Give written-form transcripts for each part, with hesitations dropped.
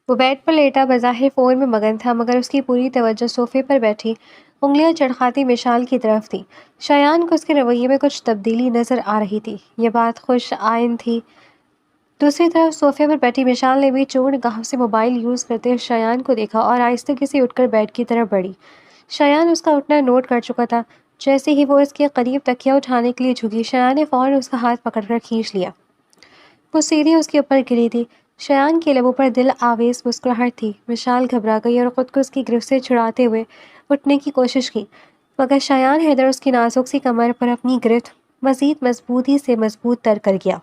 وہ بیڈ پر لیٹا بظاہر فون میں مگن تھا، مگر اس کی پوری توجہ صوفے پر بیٹھی انگلیاں چڑھاتی مشال کی طرف تھی۔ شایان کو اس کے رویے میں کچھ تبدیلی نظر آ رہی تھی۔ یہ بات خوش آئند تھی۔ دوسری طرف صوفے پر بیٹھی مشال نے بھی چور نگاہوں سے موبائل یوز کرتے شایان کو دیکھا اور آہستگی سے اٹھ کر بیڈ کی طرف بڑھی۔ شایان اس کا اٹھنا نوٹ کر چکا تھا۔ جیسے ہی وہ اس کے قریب تکیہ اٹھانے کے لیے جھکی، شایان نے فوراً اس کا ہاتھ پکڑ کر کھینچ لیا۔ وہ سیدھی اس کے اوپر گری تھی۔ شایان کے لبوں پر دل آویز مسکراہٹ تھی۔ مشال گھبرا گئی اور خود کو اس کی گرفت سے چھڑاتے ہوئے اٹھنے کی کوشش کی، مگر شایان حیدر اس کی نازک سی کمر پر اپنی گرفت مزید مضبوطی سے مضبوط تر کر گیا۔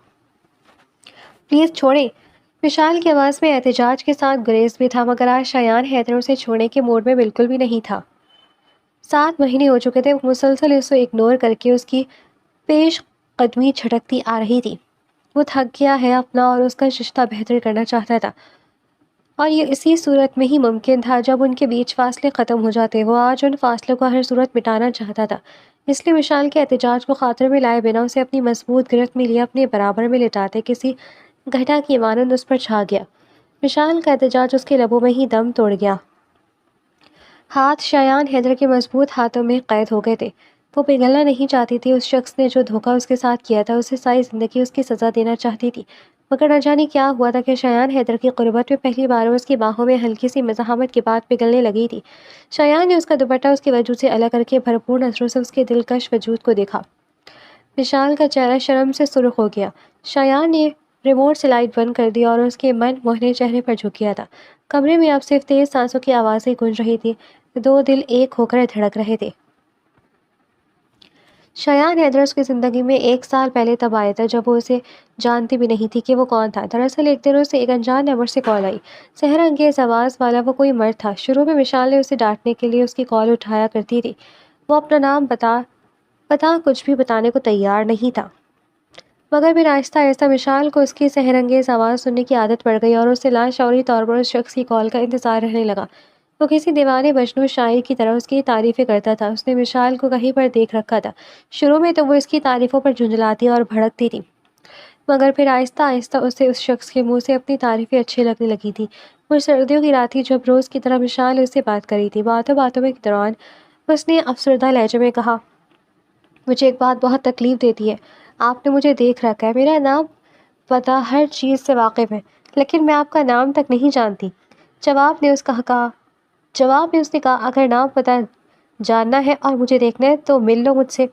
پلیز چھوڑیں۔ مشال کی آواز میں احتجاج کے ساتھ گریز بھی تھا، مگر آج شایان حیدر اسے چھوڑنے کے موڈ میں بالکل بھی نہیں تھا۔ 7 مہینے ہو چکے تھے، وہ مسلسل اس کو اگنور کر کے اس کی پیش قدمی جھٹکتی آ رہی تھی۔ وہ تھک گیا ہے اپنا اور اس کا رشتہ بہتر کرنا چاہتا تھا، اور یہ اسی صورت میں ہی ممکن تھا جب ان کے بیچ فاصلے ختم ہو جاتے۔ وہ آج ان فاصلوں کو ہر صورت مٹانا چاہتا تھا، اس لیے مشال کے احتجاج کو خاطر میں لائے بنا اسے اپنی مضبوط گرفت میں لیا اپنے برابر میں لٹاتے کسی گھٹا کی مانند اس پر چھا گیا۔ مشال کا احتجاج اس کے لبوں میں ہی دم توڑ گیا۔ ہاتھ شایان حیدر کے مضبوط ہاتھوں میں قید ہو گئے تھے۔ وہ پگھلنا نہیں چاہتی تھی۔ اس شخص نے جو دھوکہ اس کے ساتھ کیا تھا، اسے ساری زندگی اس کی سزا دینا چاہتی تھی، مگر نہ جانے کیا ہوا تھا کہ شایان حیدر کی قربت میں پہلی بار اس کی باہوں میں ہلکی سی مزاحمت کے بعد پگھلنے لگی تھی۔ شایان نے اس کا دوپٹہ اس کے وجود سے الگ کر کے بھرپور نظروں سے اس کے دلکش وجود کو دیکھا۔ مشال کا چہرہ شرم سے سرخ ہو گیا۔ شایان نے ریموٹ سے لائٹ بند کر دی اور اس کے من موہنے چہرے پر جھک گیا تھا۔ کمرے میں اب صرف تیز سانسوں کی آوازیں گونج رہی تھی، دو دل ایک ہو کر دھڑک رہے تھے۔ شایان حیدر اس کی زندگی میں 1 سال پہلے تب آیا تھا جب وہ اسے جانتی بھی نہیں تھی کہ وہ کون تھا۔ دراصل ایک دن اسے ایک انجان نمبر سے کال آئی۔ سحر انگیز آواز والا وہ کوئی مرد تھا۔ شروع میں مشال نے اسے ڈانٹنے کے لیے اس کی کال اٹھایا کرتی تھی۔ وہ اپنا نام پتا کچھ بھی بتانے کو تیار نہیں تھا، مگر پھر آہستہ آہستہ مشال کو اس کی سحر انگیز آواز سننے کی عادت پڑ گئی اور اسے لاشعوری طور پر اس شخص کی کال کا انتظار رہنے لگا۔ وہ کسی دیوانے مجنون شاعر کی طرح اس کی تعریفیں کرتا تھا۔ اس نے مشال کو کہیں پر دیکھ رکھا تھا۔ شروع میں تو وہ اس کی تعریفوں پر جھنجھلاتی اور بھڑکتی تھی، مگر پھر آہستہ آہستہ اسے اس شخص کے منہ سے اپنی تعریفیں اچھی لگنے لگی تھی۔ وہ سردیوں کی رات تھی جب روز کی طرح مشال اس سے بات کری تھی۔ باتوں میں کے دوران اس نے افسردہ لہجے میں کہا، مجھے ایک بات بہت تکلیف دیتی ہے۔ آپ نے مجھے دیکھ رکھا ہے، میرا نام پتہ ہر چیز سے واقف ہے، لیکن میں آپ کا نام تک نہیں جانتی۔ جواب میں اس نے کہا، اگر نام پتہ جاننا ہے اور مجھے دیکھنا ہے تو مل لو مجھ سے۔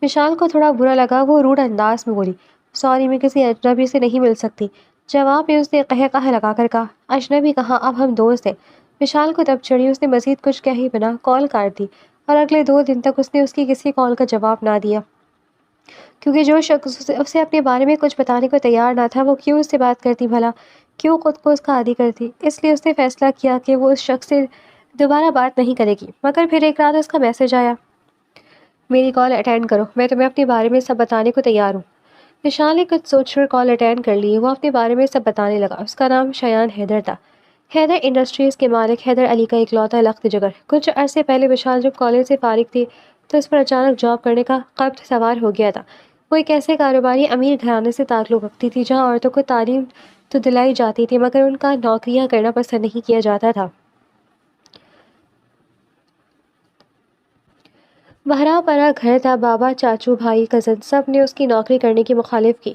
مشال کو تھوڑا برا لگا۔ وہ روڈ انداز میں بولی، سوری، میں کسی اجنبی سے نہیں مل سکتی۔ جواب میں اس نے قہقہ لگا کر کہا، اجنبی کہاں، اب ہم دوست ہیں۔ مشال کو تب چڑھی۔ اس نے مزید کچھ کہے بنا کال کاٹ دی اور اگلے 2 دن تک اس نے اس کی کسی کال کا جواب نہ دیا، کیونکہ جو شخص اسے اپنے بارے میں کچھ بتانے کو تیار نہ تھا، وہ کیوں اس سے بات کرتی بھلا، کیوں خود کو اس کا عادی کرتی۔ اس لیے اس نے فیصلہ کیا کہ وہ اس شخص سے دوبارہ بات نہیں کرے گی۔ مگر پھر ایک رات اس کا میسج آیا، میری کال اٹینڈ کرو، میں تمہیں اپنے بارے میں سب بتانے کو تیار ہوں۔ مشال نے کچھ سوچ کر کال اٹینڈ کر لی۔ وہ اپنے بارے میں سب بتانے لگا۔ اس کا نام شایان حیدر تھا، حیدر انڈسٹریز کے مالک حیدر علی کا اکلوتا لخت جگر۔ کچھ عرصے پہلے مشال جب کالج سے فارغ تھی تو اس پر اچانک جاب کرنے کا قبض سوار ہو گیا تھا۔ وہ ایک ایسے کاروباری امیر گھرانے سے تعلق رکھتی تھی جہاں عورتوں کو تعلیم تو دلائی جاتی تھی، مگر ان کا نوکریاں کرنا پسند نہیں کیا جاتا تھا۔ بھرا پڑا گھر تھا، بابا، چاچو، بھائی، کزن سب نے اس کی نوکری کرنے کی مخالف کی،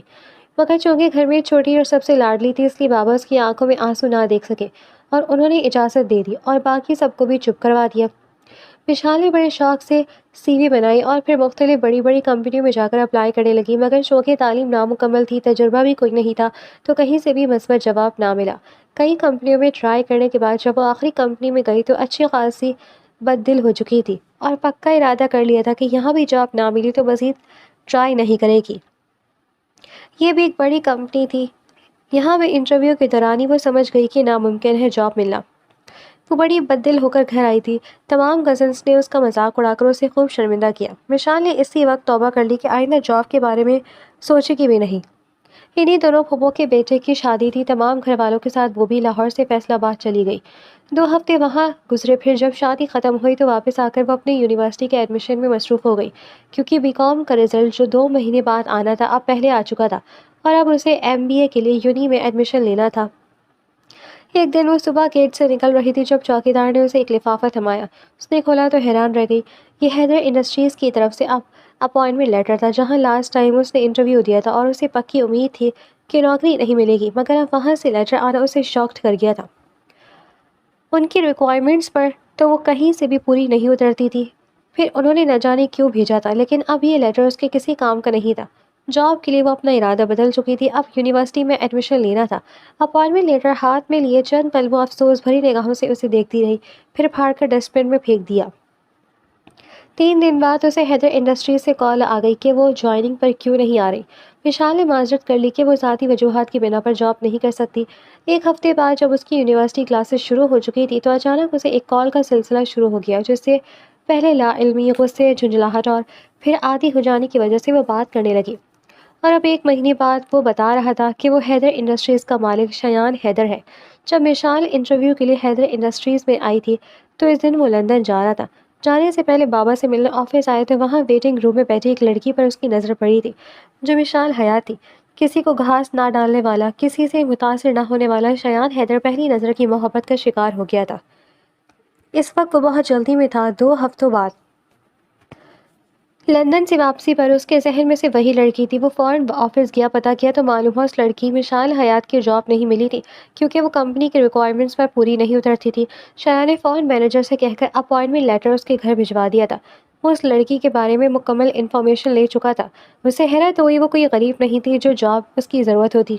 مگر چونکہ گھر میں چھوٹی اور سب سے لاڈلی تھی، اس لیے بابا اس کی آنکھوں میں آنسو نہ دیکھ سکے اور انہوں نے اجازت دے دی اور باقی سب کو بھی چپ کروا دیا۔ مشال نے بڑے شوق سے سی وی بنائی اور پھر مختلف بڑی کمپنیوں میں جا کر اپلائی کرنے لگی، مگر چونکہ تعلیم نامکمل تھی، تجربہ بھی کوئی نہیں تھا، تو کہیں سے بھی مثبت جواب نہ ملا۔ کئی کمپنیوں میں ٹرائی کرنے کے بعد جب وہ آخری کمپنی میں گئی تو اچھی خاصی بد دل ہو چکی تھی اور پکا ارادہ کر لیا تھا کہ یہاں بھی جاب نہ ملی تو مزید ٹرائی نہیں کرے گی۔ یہ بھی ایک بڑی کمپنی تھی۔ یہاں بھی انٹرویو کے دوران ہی وہ سمجھ گئی کہ ناممکن ہے جاب ملنا۔ وہ بڑی بددل ہو کر گھر آئی تھی۔ تمام کزنس نے اس کا مذاق اڑا کر اسے خوب شرمندہ کیا۔ مشال نے اسی وقت توبہ کر لی کہ آئندہ جاب کے بارے میں سوچے گی بھی نہیں۔ انہی دونوں پھوپھوں کے بیٹے کی شادی تھی۔ تمام گھر والوں کے ساتھ وہ بھی لاہور سے فیصل آباد چلی گئی۔ 2 ہفتے وہاں گزرے، پھر جب شادی ختم ہوئی تو واپس آ کر وہ اپنی یونیورسٹی کے ایڈمیشن میں مصروف ہو گئی، کیونکہ بی کام کا رزلٹ جو 2 مہینے بعد آنا تھا اب پہلے آ چکا تھا اور اب اسے ایم بی اے کے لیے یونی میں ایڈمیشن لینا تھا۔ ایک دن وہ صبح گیٹ سے نکل رہی تھی جب چوکیدار نے اسے ایک لفافہ تھمایا۔ اس نے کھولا تو حیران رہ گئی۔ یہ حیدر انڈسٹریز کی طرف سے اپوائنٹمنٹ لیٹر تھا، جہاں لاسٹ ٹائم اس نے انٹرویو دیا تھا اور اسے پکی امید تھی کہ نوکری نہیں ملے گی، مگر اب وہاں سے لیٹر آنا اسے شاکڈ کر گیا تھا۔ ان کی ریکوائرمنٹس پر تو وہ کہیں سے بھی پوری نہیں اترتی تھی، پھر انہوں نے نہ جانے کیوں بھیجا تھا، لیکن اب یہ لیٹر اس کے کسی کام کا نہیں تھا۔ جاب کے لیے وہ اپنا ارادہ بدل چکی تھی، اب یونیورسٹی میں ایڈمیشن لینا تھا۔ اپوائنٹمنٹ لیٹر ہاتھ میں لیے چند پل وہ افسوس بھری نگاہوں سے اسے دیکھتی رہی، پھر پھاڑ کر ڈسٹ بن میں پھینک دیا۔ 3 دن بعد اسے حیدر انڈسٹریز سے کال آ گئی کہ وہ جوائننگ پر کیوں نہیں آ رہی۔ وشال نے معذرت کر لی کہ وہ ذاتی وجوہات کی بنا پر جاب نہیں کر سکتی۔ ایک ہفتے بعد جب اس کی یونیورسٹی کلاسز شروع ہو چکی تھی تو اچانک اسے ایک کال کا سلسلہ شروع ہو گیا، جس سے پہلے لا علمی، غصے، جھنجھلاہٹ اور پھر عادی ہو جانے کی وجہ سے وہ بات کرنے لگی۔ اور اب 1 مہینے بعد وہ بتا رہا تھا کہ وہ حیدر انڈسٹریز کا مالک شایان حیدر ہے۔ جب مشال انٹرویو کے لیے حیدر انڈسٹریز میں آئی تھی تو اس دن وہ لندن جا رہا تھا۔ جانے سے پہلے بابا سے ملنے آفس آئے تو وہاں ویٹنگ روم میں بیٹھی ایک لڑکی پر اس کی نظر پڑی تھی جو مشال حیات تھی۔ کسی کو گھاس نہ ڈالنے والا، کسی سے متاثر نہ ہونے والا شایان حیدر پہلی نظر کی محبت کا شکار ہو گیا تھا۔ اس وقت وہ بہت جلدی میں تھا۔ 2 ہفتوں بعد لندن سے واپسی پر اس کے ذہن میں سے وہی لڑکی تھی۔ وہ فوراً آفس گیا، پتہ کیا تو معلوم ہوا اس لڑکی مشال حیات کی جاب نہیں ملی تھی، کیونکہ وہ کمپنی کے ریکوائرمنٹس پر پوری نہیں اترتی تھی۔ شایان نے فوراً مینیجر سے کہہ کر اپوائنٹمنٹ لیٹر اس کے گھر بھجوا دیا تھا۔ وہ اس لڑکی کے بارے میں مکمل انفارمیشن لے چکا تھا۔ اسے حیرت ہوئی، وہ کوئی غریب نہیں تھی جو جاب اس کی ضرورت ہوتی۔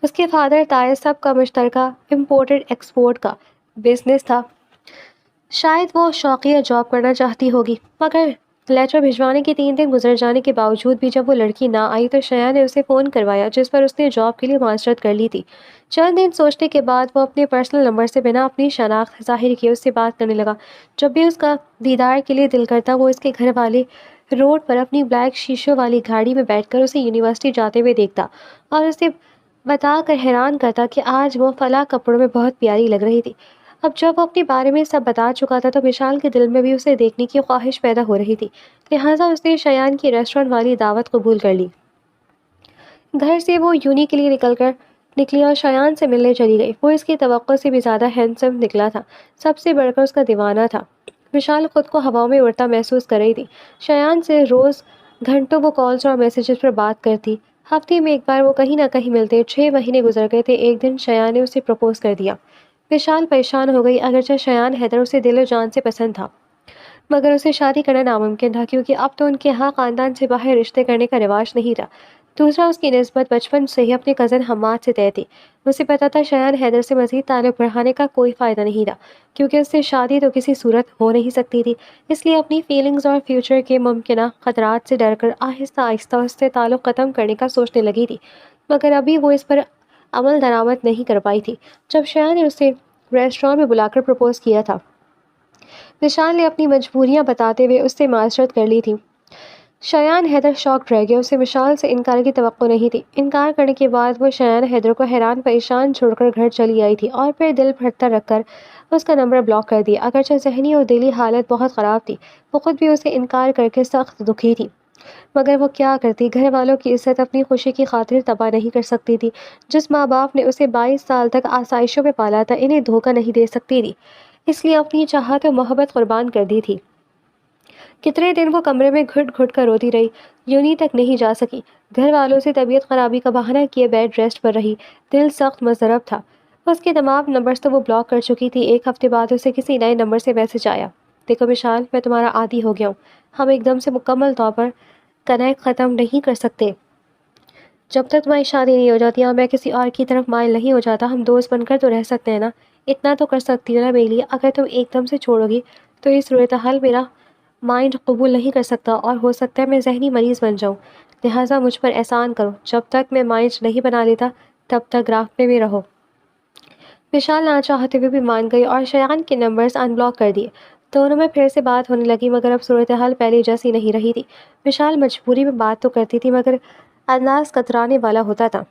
اس کے فادر تائے سب کا مشترکہ امپورٹڈ ایکسپورٹ کا بزنس تھا۔ شاید وہ شوقیہ جاب کرنا چاہتی ہوگی، مگر لیٹر بھجوانے کے 3 دن گزر جانے کے باوجود بھی جب وہ لڑکی نہ آئی تو شایان نے اسے فون کروایا، جس پر اس نے جاب کے لیے معذرت کر لی تھی۔ چند دن سوچنے کے بعد وہ اپنے پرسنل نمبر سے بنا اپنی شناخت ظاہر کیے اس سے بات کرنے لگا۔ جب بھی اس کا دیدار کے لیے دل کرتا وہ اس کے گھر والے روڈ پر اپنی بلیک شیشوں والی گاڑی میں بیٹھ کر اسے یونیورسٹی جاتے ہوئے دیکھتا اور اسے بتا کر حیران کرتا کہ آج وہ فلاں کپڑوں میں بہت پیاری لگ رہی تھی۔ اب جب وہ اپنے بارے میں سب بتا چکا تھا تو مشال کے دل میں بھی اسے دیکھنے کی خواہش پیدا ہو رہی تھی، لہٰذا اس نے شایان کی ریسٹورنٹ والی دعوت قبول کر لی۔ گھر سے وہ یونی کے لیے نکلی اور شایان سے ملنے چلی گئی۔ وہ اس کی توقع سے بھی زیادہ ہینڈسم نکلا تھا، سب سے بڑھ کر اس کا دیوانہ تھا۔ مشال خود کو ہواؤں میں اڑتا محسوس کر رہی تھی۔ شایان سے روز گھنٹوں وہ کالز اور میسیجز پر بات کرتی، ہفتے میں ایک بار وہ کہیں نہ کہیں ملتے۔ 6 مہینے گزر گئے تھے۔ ایک دن شایان نے اسے پرپوز کر دیا۔ مشال پریشان ہو گئی، اگرچہ شایان حیدر اسے دل و جان سے پسند تھا، مگر اسے شادی کرنا ناممکن تھا، کیونکہ اب تو ان کے ہاں خاندان سے باہر رشتے کرنے کا رواج نہیں تھا۔ دوسرا، اس کی نسبت بچپن سے ہی اپنے کزن حماد سے طے تھی۔ اسے پتا تھا شایان حیدر سے مزید تعلق بڑھانے کا کوئی فائدہ نہیں تھا، کیونکہ اس سے شادی تو کسی صورت ہو نہیں سکتی تھی۔ اس لیے اپنی فیلنگز اور فیوچر کے ممکنہ خطرات سے ڈر کر آہستہ آہستہ اس سے تعلق ختم کرنے کا سوچنے لگی تھی، مگر ابھی وہ اس پر عمل درآمد نہیں کر پائی تھی۔ جب شایان نے اسے ریسٹورانٹ میں بلا کر پرپوز کیا تھا، مشال نے اپنی مجبوریاں بتاتے ہوئے اس سے معذرت کر لی تھی۔ شایان حیدر شاکڈ رہ گیا، اسے مشال سے انکار کی توقع نہیں تھی۔ انکار کرنے کے بعد وہ شایان حیدر کو حیران پریشان چھوڑ کر گھر چلی آئی تھی اور پھر دل پھٹتا رکھ کر اس کا نمبر بلاک کر دیا۔ اگرچہ ذہنی اور دلی حالت بہت خراب تھی، وہ خود بھی اسے انکار کر کے سخت دکھی تھی، مگر وہ کیا کرتی؟ گھر والوں کی عزت اپنی خوشی کی خاطر تباہ نہیں کر سکتی تھی۔ جس ماں باپ نے اسے 22 سال تک آسائشوں میں پالا تھا، انہیں دھوکہ نہیں دے سکتی تھی، اس لیے اپنی چاہت و محبت قربان کر دی تھی۔ کتنے دن وہ کمرے میں گھٹ گھٹ کر روتی رہی، یونی تک نہیں جا سکی، گھر والوں سے طبیعت خرابی کا بہانہ کیے بیڈ ریسٹ پر رہی، دل سخت مضطرب تھا۔ اس کے تمام نمبرز تو وہ بلاک کر چکی تھی۔ ایک ہفتے بعد اسے کسی نئے نمبر سے میسج آیا، دیکھو مشال، میں تمہارا عادی ہو گیا ہوں، ہم ایک دم سے مکمل طور پر کنیکٹ ختم نہیں کر سکتے۔ جب تک تمہاری شادی نہیں ہو جاتی اور میں کسی اور کی طرف مائل نہیں ہو جاتا، ہم دوست بن کر تو رہ سکتے ہیں نا؟ اتنا تو کر سکتی ہو نا میرے لیے؟ اگر تم ایک دم سے چھوڑو گی تو یہ صورتحال میرا مائنڈ قبول نہیں کر سکتا اور ہو سکتا ہے میں ذہنی مریض بن جاؤں، لہٰذا مجھ پر احسان کرو، جب تک میں مائنڈ نہیں بنا لیتا تب تک رابطے میں رہو۔ مشال نہ چاہتے ہوئے بھی مان گئی اور شایان کے نمبرز ان بلاک کر دیے۔ دونوں میں پھر سے بات ہونے لگی، مگر اب صورتحال پہلے جیسی نہیں رہی تھی۔ مشال مجبوری میں بات تو کرتی تھی، مگر انداز کترانے والا ہوتا تھا۔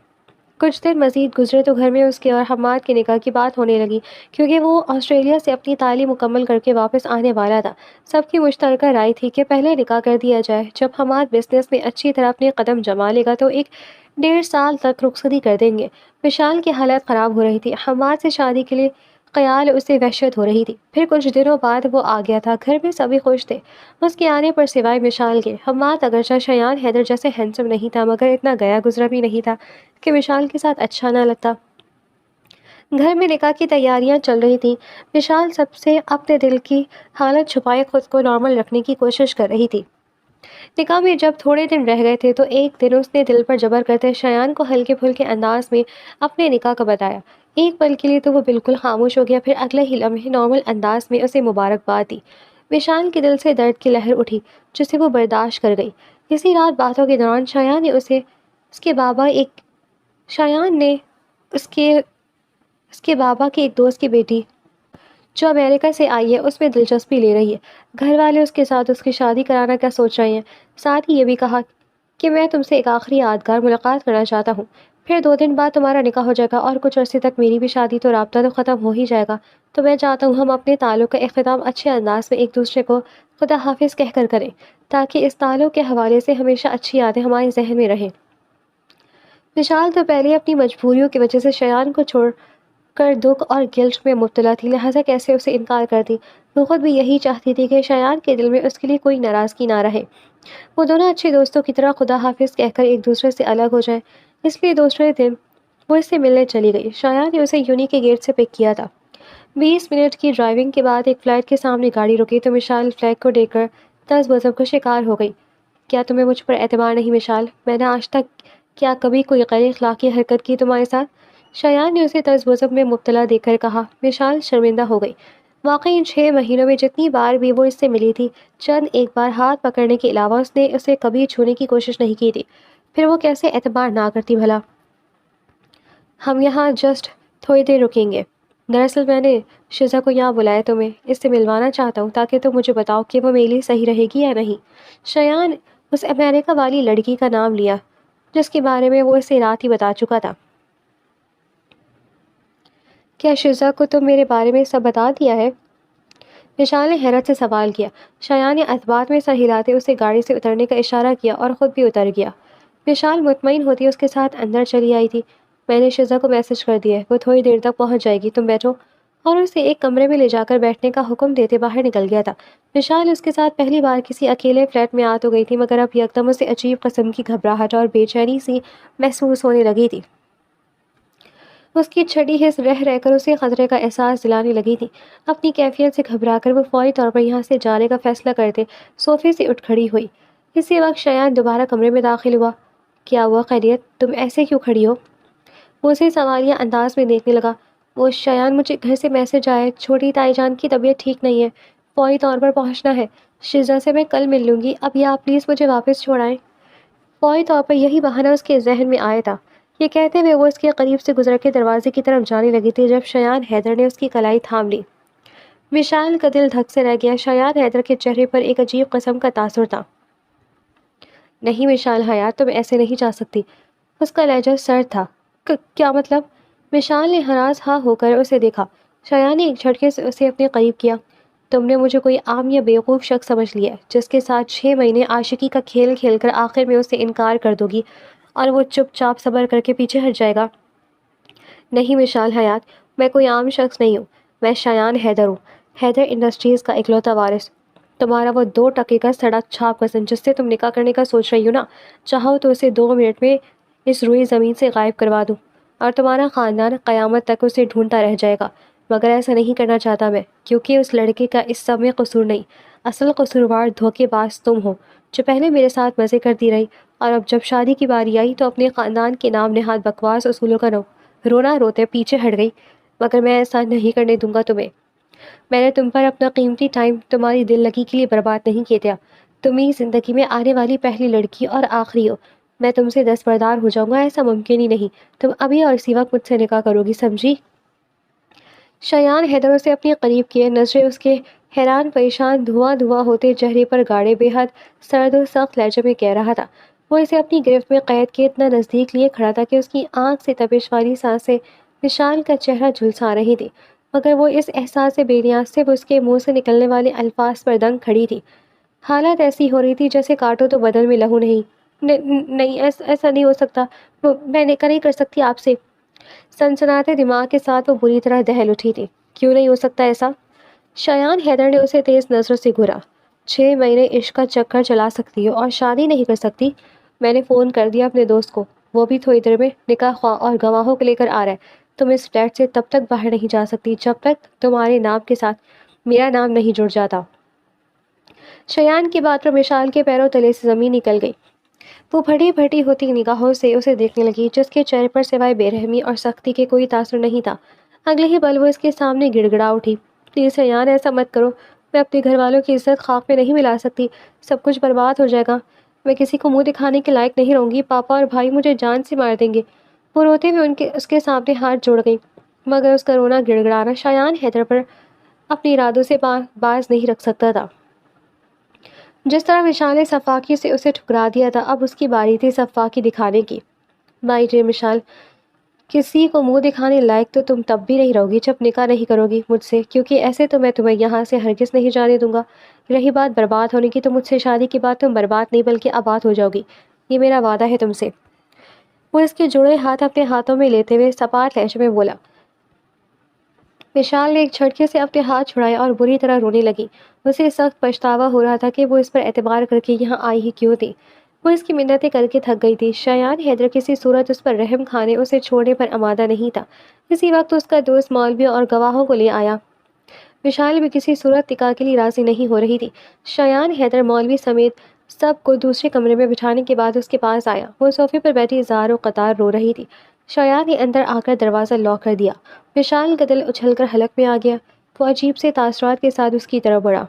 کچھ دن مزید گزرے تو گھر میں اس کے اور حماد کے نکاح کی بات ہونے لگی، کیونکہ وہ آسٹریلیا سے اپنی تعلیم مکمل کر کے واپس آنے والا تھا۔ سب کی مشترکہ رائے تھی کہ پہلے نکاح کر دیا جائے، جب حماد بزنس میں اچھی طرح اپنے قدم جما لے گا تو 1.5 سال تک رخصتی کر دیں گے۔ وشال کی حالت خراب ہو رہی تھی، حماد سے شادی کے لیے خیال اسے وحشت ہو رہی تھی۔ پھر کچھ دنوں بعد وہ آ گیا تھا، گھر میں سبھی خوش تھے اس کے آنے پر سوائے وشال کے۔ حماد اگرچہ شایان حیدر جیسے ہینڈسم نہیں تھا، مگر اتنا گیا گزرا بھی نہیں تھا کہ وشال کے ساتھ اچھا نہ لگتا۔ گھر میں نکاح کی تیاریاں چل رہی تھیں، وشال سب سے اپنے دل کی حالت چھپائے خود کو نارمل رکھنے کی کوشش کر رہی تھی۔ نکاح میں جب تھوڑے دن رہ گئے تھے تو ایک دن اس نے دل پر جبر کرتے شایان کو ہلکے پھلکے انداز میں اپنے نکاح کا بتایا۔ ایک پل کے لیے تو وہ بالکل خاموش ہو گیا، پھر اگلے ہی لمحے نارمل انداز میں اسے مبارکباد دی۔ وشال کے دل سے درد کی لہر اٹھی جسے وہ برداشت کر گئی۔ اسی رات باتوں کے دوران شایان نے اس کے بابا کے ایک دوست کی بیٹی جو امریکہ سے آئی ہے اس میں دلچسپی لے رہی ہے۔ گھر والے اس کے ساتھ اس کی شادی کرانا کیا سوچ رہے ہیں۔ ساتھ ہی یہ بھی کہا کہ میں تم سے ایک آخری یادگار ملاقات کرنا چاہتا ہوں، پھر 2 دن بعد تمہارا نکاح ہو جائے گا اور کچھ عرصے تک میری بھی شادی، تو رابطہ تو ختم ہو ہی جائے گا۔ تو میں چاہتا ہوں ہم اپنے تعلق کا اختتام اچھے انداز میں ایک دوسرے کو خدا حافظ کہہ کر کریں، تاکہ اس تعلق کے حوالے سے ہمیشہ اچھی یادیں ہمارے ذہن میں رہیں۔ وشال تو پہلے اپنی مجبوریوں کی وجہ سے شایان کو چھوڑ کر دکھ اور گلٹ میں مبتلا تھی، لہٰذا کیسے اسے انکار کرتی۔ وہ خود بھی یہی چاہتی تھی کہ شایان کے دل میں اس کے لیے کوئی ناراضگی نہ رہے، وہ دونوں اچھے دوستوں کی طرح خدا حافظ کہہ کر ایک دوسرے سے الگ ہو جائیں۔ اس لیے دوسرے دن وہ اس سے ملنے چلی گئی۔ شایان نے اسے یونی کے گیٹ سے پک کیا تھا۔ 20 منٹ کی ڈرائیونگ کے بعد ایک فلیٹ کے سامنے گاڑی رکی تو مشال فلیٹ کو دیکھ کر تذ بذب کا شکار ہو گئی۔ کیا تمہیں مجھ پر اعتبار نہیں مشال؟ میں نے آج تک کیا کبھی کوئی غیر اخلاقی حرکت کی تمہارے ساتھ؟ شایان نے اسے تذ بذب میں مبتلا دیکھ کر کہا۔ مشال شرمندہ ہو گئی۔ واقعی ان 6 مہینوں میں جتنی بار بھی وہ اس سے ملی تھی، چند ایک بار ہاتھ پکڑنے کے علاوہ اس نے اسے کبھی چھونے کی کوشش نہیں کی تھی۔ پھر وہ کیسے اعتبار نہ کرتی بھلا؟ ہم یہاں جسٹ تھوڑی دیر رکیں گے۔ دراصل میں نے شزا کو یہاں بلایا، تمہیں اس سے ملوانا چاہتا ہوں تاکہ تم مجھے بتاؤ کہ وہ میرے لیے صحیح رہے گی یا نہیں۔ شایان اس امریکہ والی لڑکی کا نام لیا جس کے بارے میں وہ اسے رات ہی بتا چکا تھا۔ کیا شزا کو تم میرے بارے میں سب بتا دیا ہے؟ وشال نے حیرت سے سوال کیا۔ شایان نے اثبات میں سر ہلاتے اسے گاڑی سے اترنے کا اشارہ کیا اور خود بھی اتر گیا۔ وشال مطمئن ہوتی اس کے ساتھ اندر چلی آئی تھی۔ میں نے شزا کو میسج کر دیا ہے، وہ تھوڑی دیر تک پہنچ جائے گی، تم بیٹھو، اور اسے ایک کمرے میں لے جا کر بیٹھنے کا حکم دیتے باہر نکل گیا تھا۔ وشال اس کے ساتھ پہلی بار کسی اکیلے فلیٹ میں آ تو گئی تھی، مگر اب یکدم اسے عجیب قسم کی گھبراہٹ اور بے چینی سی محسوس ہونے لگی تھی۔ اس کی چھٹی حس رہ رہ کر اسے خطرے کا احساس دلانے لگی تھی۔ اپنی کیفیت سے گھبرا کر وہ فوری طور پر یہاں سے جانے کا فیصلہ کرتے صوفے سے اٹھ کھڑی ہوئی۔ اسی وقت شایان دوبارہ کمرے میں داخل ہوا۔ کیا ہوا، خیریت؟ تم ایسے کیوں کھڑی ہو؟ وہ اسے سوالیہ انداز میں دیکھنے لگا۔ وہ شایان، مجھے گھر سے میسج آیا ہے، چھوٹی تائی جان کی طبیعت ٹھیک نہیں ہے، فوری طور پر پہنچنا ہے۔ شزا سے میں کل مل لوں گی، اب یا آپ پلیز مجھے واپس چھوڑائیں۔ فوری طور پر یہی بہانہ اس کے ذہن میں آیا تھا۔ یہ کہتے ہوئے وہ اس کے قریب سے گزر کے دروازے کی طرف جانے لگی تھی جب شایان حیدر نے اس کی کلائی تھام لی۔ وشال کا دل دھک سے رہ گیا۔ شایان حیدر کے چہرے پر ایک عجیب قسم کا تاثر تھا۔ نہیں وشال حیات، تم ایسے نہیں جا سکتی۔ اس کا لہجہ سرد تھا۔ کیا مطلب؟ وشال نے ہراس ہاں ہو کر اسے دیکھا۔ شایان نے ایک جھٹکے سے اسے اپنے قریب کیا۔ تم نے مجھے کوئی عام یا بیوقوف شخص سمجھ لیا ہے جس کے ساتھ 6 مہینے عاشقی کا کھیل کھیل کر آخر میں اسے انکار کر دو گی اور وہ چپ چاپ صبر کر کے پیچھے ہٹ جائے گا۔ نہیں وشال حیات، میں کوئی عام شخص نہیں ہوں، میں شایان حیدر ہوں، حیدر انڈسٹریز کا اکلوتا وارث۔ تمہارا وہ 2 ٹکے کا سڑک چھاپ کزن جس سے تم نکاح کرنے کا سوچ رہی ہو نا، چاہو تو اسے 2 منٹ میں اس روئی زمین سے غائب کروا دوں اور تمہارا خاندان قیامت تک اسے ڈھونڈتا رہ جائے گا، مگر ایسا نہیں کرنا چاہتا میں، کیونکہ اس لڑکے کا اس سب میں قصور نہیں، اصل قصوروار دھوکے باز تم ہو، جو پہلے میرے ساتھ مزے کرتی رہی اور اب جب شادی کی باری آئی تو اپنے خاندان کے نام نہاد بکواس اصولوں کا رونا روتے پیچھے ہٹ گئی۔ مگر میں ایسا نہیں کرنے دوں گا تمہیں۔ میں نے تم پر اپنا قیمتی ٹائم تمہاری دل لگی کے لیے برباد نہیں کیا۔ تم میری زندگی میں آنے والی پہلی لڑکی اور آخری ہو۔ میں تم سے دستبردار ہو جاؤں گا، ایسا ممکن ہی نہیں۔ تم ابھی اور اسی وقت مجھ سے نکاح کرو گی، سمجھی؟ شایان حیدر اسے اپنے قریب کیے، نظریں اس کے حیران پریشان دھواں دھواں ہوتے چہرے پر گاڑے، بے حد سرد و سخت لہجے میں کہہ رہا تھا۔ وہ اسے اپنی گرفت میں قید کے اتنا نزدیک لیے کھڑا تھا کہ اس کی آنکھ سے تپش والی سانسیں وشال کا چہرہ جھلسا رہی تھی، مگر وہ اس احساس سے بے نیاز سے وہ اس کے منہ سے نکلنے والے الفاظ پر دنگ کھڑی تھی۔ حالات ایسی ہو رہی تھی جیسے کاٹو تو بدن میں لہو نہیں۔ نہیں، ایسا نہیں ہو سکتا، میں نہیں کر سکتی آپ سے۔ سنسناتے دماغ کے ساتھ وہ بری طرح دہل اٹھی تھی۔ کیوں نہیں ہو سکتا ایسا؟ شایان حیدر نے اسے تیز نظروں سے گھورا۔ 6 مہینے عشق کا چکر چلا سکتی ہو اور شادی نہیں کر سکتی؟ میں نے فون کر دیا اپنے دوست کو، وہ بھی تھوڑی دیر میں نکاح خواہ اور گواہوں کو لے کر آ رہا ہے۔ تم اس فلیٹ سے تب تک باہر نہیں جا سکتی جب تک تمہارے نام کے ساتھ میرا نام نہیں جڑ جاتا۔ شایان کی بات پر مشال کے پیروں تلے سے زمین نکل گئی۔ وہ بھٹی بھٹی ہوتی نگاہوں سے اسے دیکھنے لگی، جس کے چہرے پر سوائے بے رحمی اور سختی کے کوئی تاثر نہیں تھا۔ اگلے ہی پل وہ اس کے سامنے گڑ گڑا اٹھی۔ پلیز شایان، ایسا مت کرو، میں اپنے گھر والوں کی عزت خاک میں نہیں ملا سکتی، سب کچھ برباد ہو جائے گا، میں کسی کو منہ دکھانے کے لائق نہیں رہوں گی، پاپا اور بھائی مجھے جان سے مار دیں گے۔ وہ روتے ہوئے اس کے سامنے ہاتھ جوڑ گئی، مگر اس کا رونا گڑ گڑانا شایان حیدر پر اپنے ارادوں سے باز نہیں رکھ سکتا تھا۔ جس طرح مشال نے صفاقی سے اسے ٹھکرا دیا تھا، اب اس کی باری تھی صفاقی دکھانے کی۔ مائی ڈیئر مشال، کسی کو منہ دکھانے لائق تو تم تب بھی نہیں رہو گی جب نکاح نہیں کرو گی مجھ سے، کیونکہ ایسے تو میں تمہیں یہاں سے ہرگز نہیں جانے دوں گا۔ رہی بات برباد ہونے کی، تو مجھ سے شادی کے بعد تم برباد نہیں بلکہ آباد ہو جاؤ گی، یہ میرا وعدہ ہے تم سے۔ وہ اس کے جڑے ہاتھ اپنے ہاتھوں میں لیتے ہوئے سپاٹ لہجے میں بولا۔ مشال نے ایک جھٹکے سے اپنے ہاتھ چھڑائے اور بری طرح رونے لگی۔ اسے سخت پچھتاوا ہو رہا تھا کہ وہ اس پر اعتبار کر کے یہاں آئی ہی کیوں تھی۔ وہ اس کی منتیں کر کے تھک گئی تھی۔ شایان حیدر کسی صورت اس پر رحم کھانے اسے چھوڑنے پر آمادہ نہیں تھا۔ اسی وقت اس کا دوست مولویوں اور گواہوں کو لے آیا۔ مشال بھی کسی صورت نکاح کے لیے راضی نہیں ہو رہی تھی۔ شایان حیدر مولوی سمیت سب کو دوسرے کمرے میں بٹھانے کے بعد اس کے پاس آیا۔ وہ صوفے پر بیٹھی زار و قطار رو رہی تھی۔ شایان نے اندر آ کر دروازہ لاک کر دیا۔ مشال کا دل اچھل کر حلق میں آ گیا۔ وہ عجیب سے تاثرات کے ساتھ اس کی طرف بڑھا۔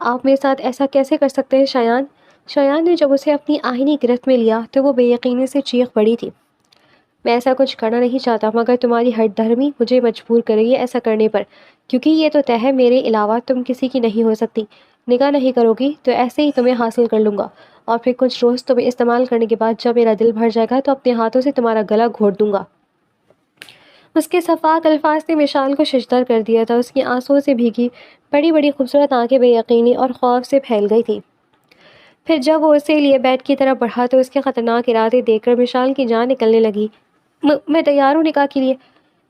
آپ میرے ساتھ ایسا کیسے کر سکتے ہیں شایان؟ شایان نے جب اسے اپنی آہنی گرفت میں لیا تو وہ بے یقینی سے چیخ پڑی تھی۔ میں ایسا کچھ کرنا نہیں چاہتا، مگر تمہاری ہٹ دھرمی مجھے مجبور کر رہی ہے ایسا کرنے پر، کیونکہ یہ تو طے ہے میرے علاوہ تم کسی کی نہیں ہو سکتی۔ نکاح نہیں کرو گی تو ایسے ہی تمہیں حاصل کر لوں گا، اور پھر کچھ روز تمہیں استعمال کرنے کے بعد جب میرا دل بھر جائے گا تو اپنے ہاتھوں سے تمہارا گلا گھونٹ دوں گا۔ اس کے صفاق الفاظ نے مشال کو ششدر کر دیا تھا۔ اس کی آنسوؤں سے بھیگی بڑی بڑی خوبصورت آنکھیں بے یقینی اور خوف سے پھیل گئی تھیں۔ پھر جب وہ اسے لیے بیڈ کی طرف بڑھا تو اس کے خطرناک ارادے دیکھ کر مشال کی جان نکلنے لگی۔ میں تیار ہوں نکاح کے لیے،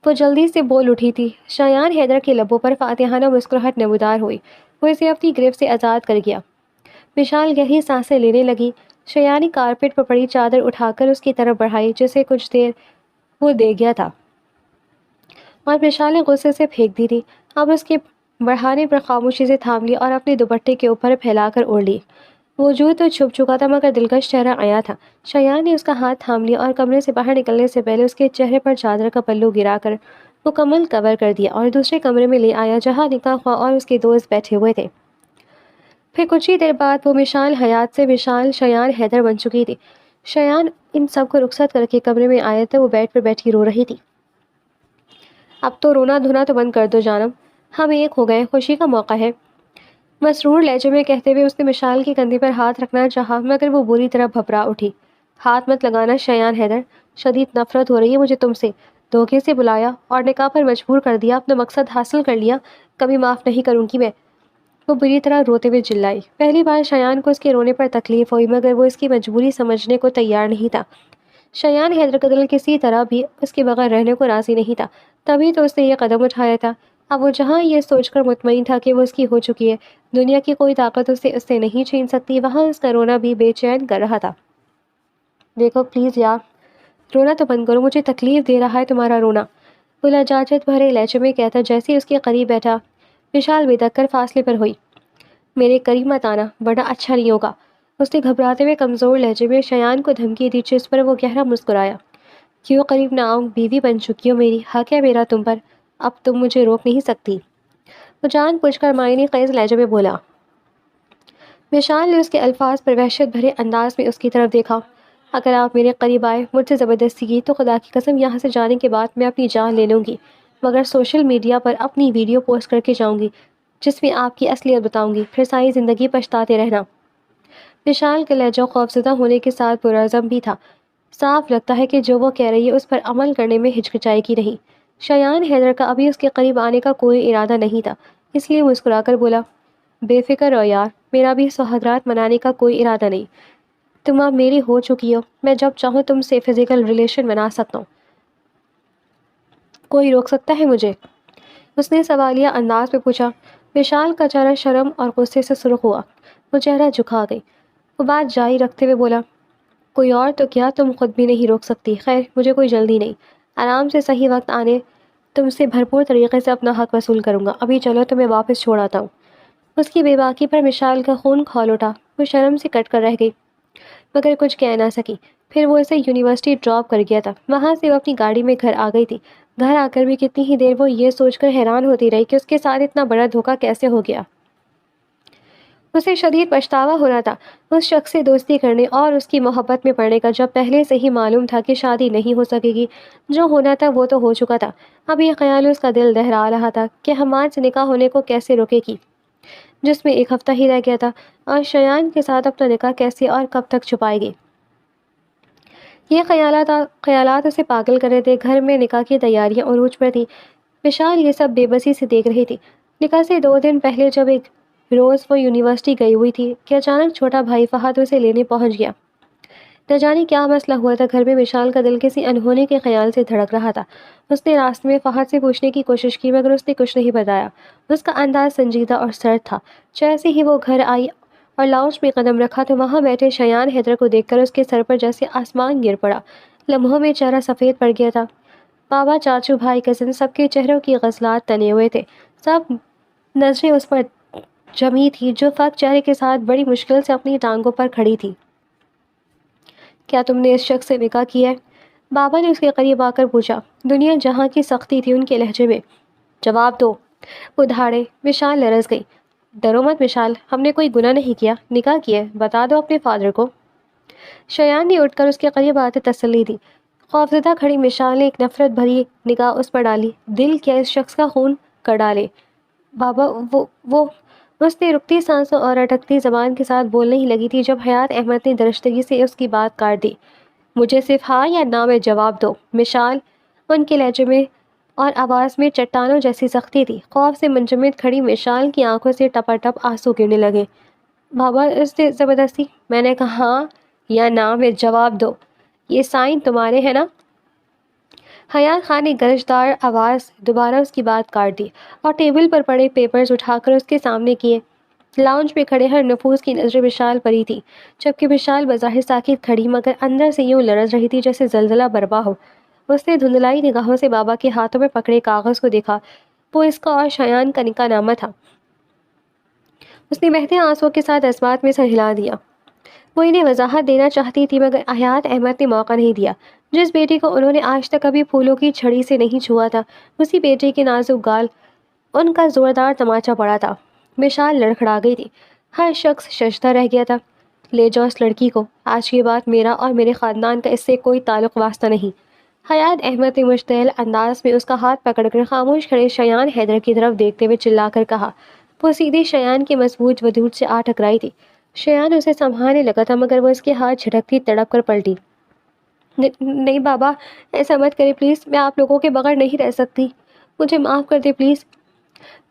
وہ جلدی سے بول اٹھی تھی۔ شایان حیدر کے لبوں پر فاتحانہ مسکراہٹ نمودار ہوئی۔ وہ اسے اپنی گرفت سے آزاد کر گیا۔ مشال گہری سانسیں لینے لگی۔ شایان نے کارپیٹ پر پڑی چادر اٹھا کر اس کی طرف بڑھائی، جسے کچھ دیر وہ دے گیا تھا، اور مشال نے غصے سے پھینک دی تھی۔ اب اس کے بڑھانے پر خاموشی سے تھام لی اور اپنے دوپٹے کے اوپر پھیلا کر اوڑھ لی۔ وجود تو چھپ چکا تھا مگر دلکش چہرہ آیا تھا۔ شایان نے اس کا ہاتھ تھام لیا اور کمرے سے باہر نکلنے سے پہلے اس کے چہرے پر چادر کا پلو گرا کر مکمل کور کر دیا اور دوسرے کمرے میں لے آیا جہاں نکاح خواہ اور اس کے دوست بیٹھے ہوئے تھے۔ پھر کچھ ہی دیر بعد وہ مشال حیات سے مشال شایان حیدر بن چکی تھی۔ شایان ان سب کو رخصت کر کے کمرے میں آیا تو وہ بیڈ پر بیٹھی رو رہی تھی۔ اب تو رونا دھونا تو بند کر دو جانم، ہم ایک ہو گئے، خوشی کا موقع ہے، مسرور لہجے میں کہتے ہوئے اس نے مشال کے کندھے پر ہاتھ رکھنا چاہا مگر وہ بری طرح گھبرا اٹھی۔ ہاتھ مت لگانا شایان حیدر، شدید نفرت ہو رہی ہے مجھے تم سے، دھوکے سے بلایا اور نکاح پر مجبور کر دیا، اپنا مقصد حاصل کر لیا، کبھی معاف نہیں کروں گی میں، وہ بری طرح روتے ہوئے چلائی۔ پہلی بار شایان کو اس کے رونے پر تکلیف ہوئی مگر وہ اس کی مجبوری سمجھنے کو تیار نہیں تھا۔ شایان حیدر کا دل کسی طرح بھی اس کے بغیر رہنے کو راضی نہیں تھا، تبھی تو اس نے یہ قدم اٹھایا تھا۔ اب وہ جہاں یہ سوچ کر مطمئن تھا کہ وہ اس کی ہو چکی ہے، دنیا کی کوئی طاقت اس سے نہیں چھین سکتی، وہاں اس کا رونا بھی بے چین کر رہا تھا۔ دیکھو پلیز یار، رونا تو بند کرو، مجھے تکلیف دے رہا ہے تمہارا رونا، وہ لجاجت بھرے لہجے میں کہتا جیسے ہی اس کے قریب بیٹھا۔ مشال بے دک کر فاصلے پر ہوئی۔ میرے قریب مت آنا ورنہ اچھا نہیں ہوگا، اس نے گھبراتے ہوئے کمزور لہجے میں شایان کو دھمکی دی، جس پر وہ گہرا مسکرایا۔ کیوں قریب نہ آؤں، بیوی بن چکی ہو میری، حق ہے میرا تم پر، اب تم مجھے روک نہیں سکتی، وہ جان بوجھ کر معنی خیز لہجے میں بولا۔ مشال نے اس کے الفاظ پر وحشت بھرے انداز میں اس کی طرف دیکھا۔ اگر آپ میرے قریب آئے، مجھ سے زبردستی کی، تو خدا کی قسم یہاں سے جانے کے بعد میں اپنی جان لے لوں گی، مگر سوشل میڈیا پر اپنی ویڈیو پوسٹ کر کے جاؤں گی جس میں آپ کی اصلیت بتاؤں گی، پھر ساری زندگی پچھتاتے رہنا۔ وشال کا لہجہ خوفزدہ ہونے کے ساتھ پرعزم بھی تھا۔ صاف لگتا ہے کہ جو وہ کہہ رہی ہے اس پر عمل کرنے میں ہچکچائے کی نہیں۔ شایان حیدر کا ابھی اس کے قریب آنے کا کوئی ارادہ نہیں تھا، اس لیے مسکرا کر بولا، بے فکر رہو یار، میرا بھی سوہاگرات منانے کا کوئی ارادہ نہیں۔ تم اب میری ہو چکی ہو، میں جب چاہوں تم سے فزیکل ریلیشن بنا سکتا ہوں، کوئی روک سکتا ہے مجھے؟ اس نے سوالیہ انداز میں پوچھا۔ وشال کا چہرہ شرم اور غصے سے سرخ ہوا، وہ چہرہ جھکا گئی۔ وہ بات جاری رکھتے ہوئے بولا، کوئی اور تو کیا، تم خود بھی نہیں روک سکتی۔ خیر، مجھے کوئی جلدی نہیں، آرام سے صحیح وقت آنے تم سے بھرپور طریقے سے اپنا حق وصول کروں گا۔ ابھی چلو تو میں واپس چھوڑ آتا ہوں۔ اس کی بے باکی پر وشال کا خون کھول اٹھا، وہ شرم سے کٹ کر رہ گئی مگر کچھ کہہ نہ سکی۔ پھر وہ اسے یونیورسٹی ڈراپ کر گیا تھا، وہاں سے وہ اپنی گاڑی میں گھر آ گئی تھی۔ گھر آ کر بھی کتنی ہی دیر وہ یہ سوچ کر حیران ہوتی رہی کہ اس کے ساتھ اتنا بڑا دھوکہ کیسے ہو گیا۔ اسے شدید پچھتاوا ہو رہا تھا اس شخص سے دوستی کرنے اور اس کی محبت میں پڑنے کا، جب پہلے سے ہی معلوم تھا کہ شادی نہیں ہو سکے گی۔ جو ہونا تھا وہ تو ہو چکا تھا، اب یہ خیال اس کا دل دہرا رہا تھا کہ حماد سے نکاح ہونے کو کیسے روکے گی، جس میں ایک ہفتہ ہی رہ گیا تھا، اور شایان کے ساتھ اپنا نکاح کیسے اور کب تک چھپائے گی۔ یہ خیالات اسے پاگل کر رہے تھے۔ گھر میں نکاح کی تیاریاں عروج پر تھیں، وشال یہ سب بے بسی سے دیکھ رہی تھی۔ نکاح سے 2 دن پہلے جب ایک روز وہ یونیورسٹی گئی ہوئی تھی کہ اچانک چھوٹا بھائی فہد اسے لینے پہنچ گیا۔ نہ جانے کیا مسئلہ ہوا تھا، گھر میں وشال کا دل کسی انہونے کے خیال سے دھڑک رہا تھا۔ اس نے راستے میں فہد سے پوچھنے کی کوشش کی مگر اس نے کچھ نہیں بتایا۔ اس کا انداز سنجیدہ اور سرد تھا۔ جیسے ہی وہ گھر آئی اور لاؤنج میں قدم رکھا تو وہاں بیٹھے شایان حیدر کو دیکھ کر اس کے سر پر جیسے آسمان گر پڑا۔ لمحوں میں چہرہ سفید پڑ گیا تھا۔ بابا، چاچو، بھائی، کزن، سب کے چہروں کی غزلات تنے ہوئے تھے۔ سب نظریں اس پر جمی تھی جو فقط چہرے کے ساتھ بڑی مشکل سے اپنی ٹانگوں پر کھڑی تھی۔ کیا تم نے اس شخص سے نکاح کیا ہے؟ بابا نے اس کے قریب آ کر پوچھا۔ دنیا جہاں کی سختی تھی ان کے لہجے میں۔ جواب دو، وہ دھاڑے۔ وشال لرز گئی۔ ڈرو مت وشال، ہم نے کوئی گناہ نہیں کیا، نکاح کیا ہے، بتا دو اپنے فادر کو۔ شایان نے اٹھ کر اس کے قریب آتے تسلی دی۔ خوفزدہ کھڑی وشال نے ایک نفرت بھری نگاہ اس پر ڈالی۔ دل کیا اس شخص کا خون کر ڈالے؟ بابا، وہ اس نے رکتی سانسوں اور اٹکتی زبان کے ساتھ بولنے ہی لگی تھی جب حیات احمد نے درشتگی سے اس کی بات کاٹ دی۔ مجھے صرف ہاں یا نہ میں جواب دو وشال۔ ان کے لہجے میں اور آواز میں چٹانوں جیسی سختی تھی۔ خوف سے منجمد کھڑی وشال کی آنکھوں سے ٹپا آنسو گرنے لگے۔ بابا، اس نے زبردستی، میں نے کہا ہاں یا نہ میں جواب دو، یہ سائن تمہارے ہیں نا؟ حیات خان نے گرجدار آواز دوبارہ اس کی بات کاٹ دی اور ٹیبل پر پڑے پیپرز اٹھا کر اس کے سامنے کیے۔ لاؤنج میں کھڑے ہر نفوس کی نظریں وشال پر ہی تھی، جبکہ وشال بظاہر ساکت کھڑی مگر اندر سے یوں لرز رہی تھی جیسے زلزلہ برپا ہو۔ اس نے دھندلائی نگاہوں سے بابا کے ہاتھوں میں پکڑے کاغذ کو دیکھا، وہ اس کا اور شایان کا نکاح نامہ تھا۔ اس نے بہتے آنسوؤں کے ساتھ اس بات میں سر ہلا دیا۔ وہ انہیں وضاحت دینا چاہتی تھی مگر حیات احمد نے موقع نہیں دیا۔ جس بیٹی کو انہوں نے آج تک کبھی پھولوں کی چھڑی سے نہیں چھوا تھا، اسی بیٹی کے نازک گال ان کا زوردار تماچا پڑا تھا۔ وشال لڑکھڑا گئی تھی۔ ہر شخص ششدر رہ گیا تھا۔ لے جاؤ اس لڑکی کو، آج کے بعد میرا اور میرے خاندان کا اس سے کوئی تعلق واسطہ نہیں۔ حیات احمد نے مشتعل انداز میں اس کا ہاتھ پکڑ کر خاموش کھڑے شایان حیدر کی طرف دیکھتے ہوئے چلا کر کہا۔ وہ سیدھی شایان کے مضبوط وجود سے آ ٹکرائی تھی۔ شایان اسے سنبھالنے لگا تھا مگر وہ اس کے ہاتھ جھٹکتی تڑپ کر پلٹی۔ نہیں بابا، ایسا مت کرے پلیز، میں آپ لوگوں کے بغیر نہیں رہ سکتی، مجھے معاف کر دے پلیز۔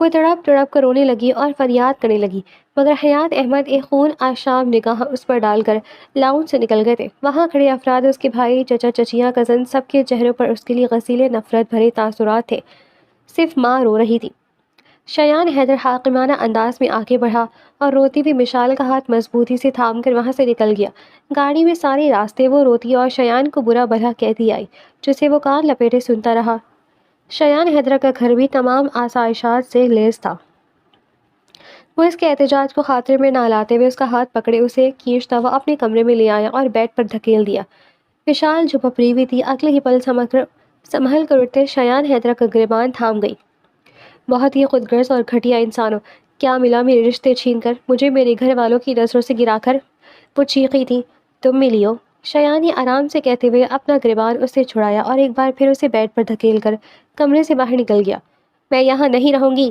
وہ تڑپ کر رونے لگی اور فریاد کرنے لگی مگر حیات احمد ایک خون آشام نگاہ اس پر ڈال کر لاؤنج سے نکل گئے تھے۔ وہاں کھڑے افراد، اس کے بھائی، چچا، چچیاں، کزن، سب کے چہروں پر اس کے لیے غسیل نفرت بھرے تاثرات تھے۔ صرف ماں رو رہی تھی۔ شایان حیدر حاکمانہ انداز میں آگے بڑھا اور روتی ہوئی وشال کا ہاتھ مضبوطی سے تھام کر وہاں سے نکل گیا۔ گاڑی میں سارے راستے وہ روتی اور شایان کو برا بھلا کہتی آئی، جسے وہ کان لپیٹے سنتا رہا۔ شایان حیدر کا گھر بھی تمام آسائشات سے لیس تھا۔ وہ اس کے احتجاج کو خاطر میں نہ لاتے ہوئے اس کا ہاتھ پکڑے اسے کھینچتا ہوا اپنے کمرے میں لے آیا اور بیڈ پر دھکیل دیا۔ وشال جو پپری ہوئی تھی اگلے ہی پل سنبھل کر اٹھتے شایان حیدر کا گریبان تھام گئی۔ بہت ہی خود غرض اور گھٹیا انسانوں، کیا ملا میرے رشتے چھین کر، مجھے میرے گھر والوں کی نظروں سے گرا کر؟ وہ چیخی تھی۔ تم ملی ہو، شایان نے آرام سے کہتے ہوئے اپنا گریبان اس سے چھڑایا اور ایک بار پھر اسے بیڈ پر دھکیل کر کمرے سے باہر نکل گیا۔ میں یہاں نہیں رہوں گی۔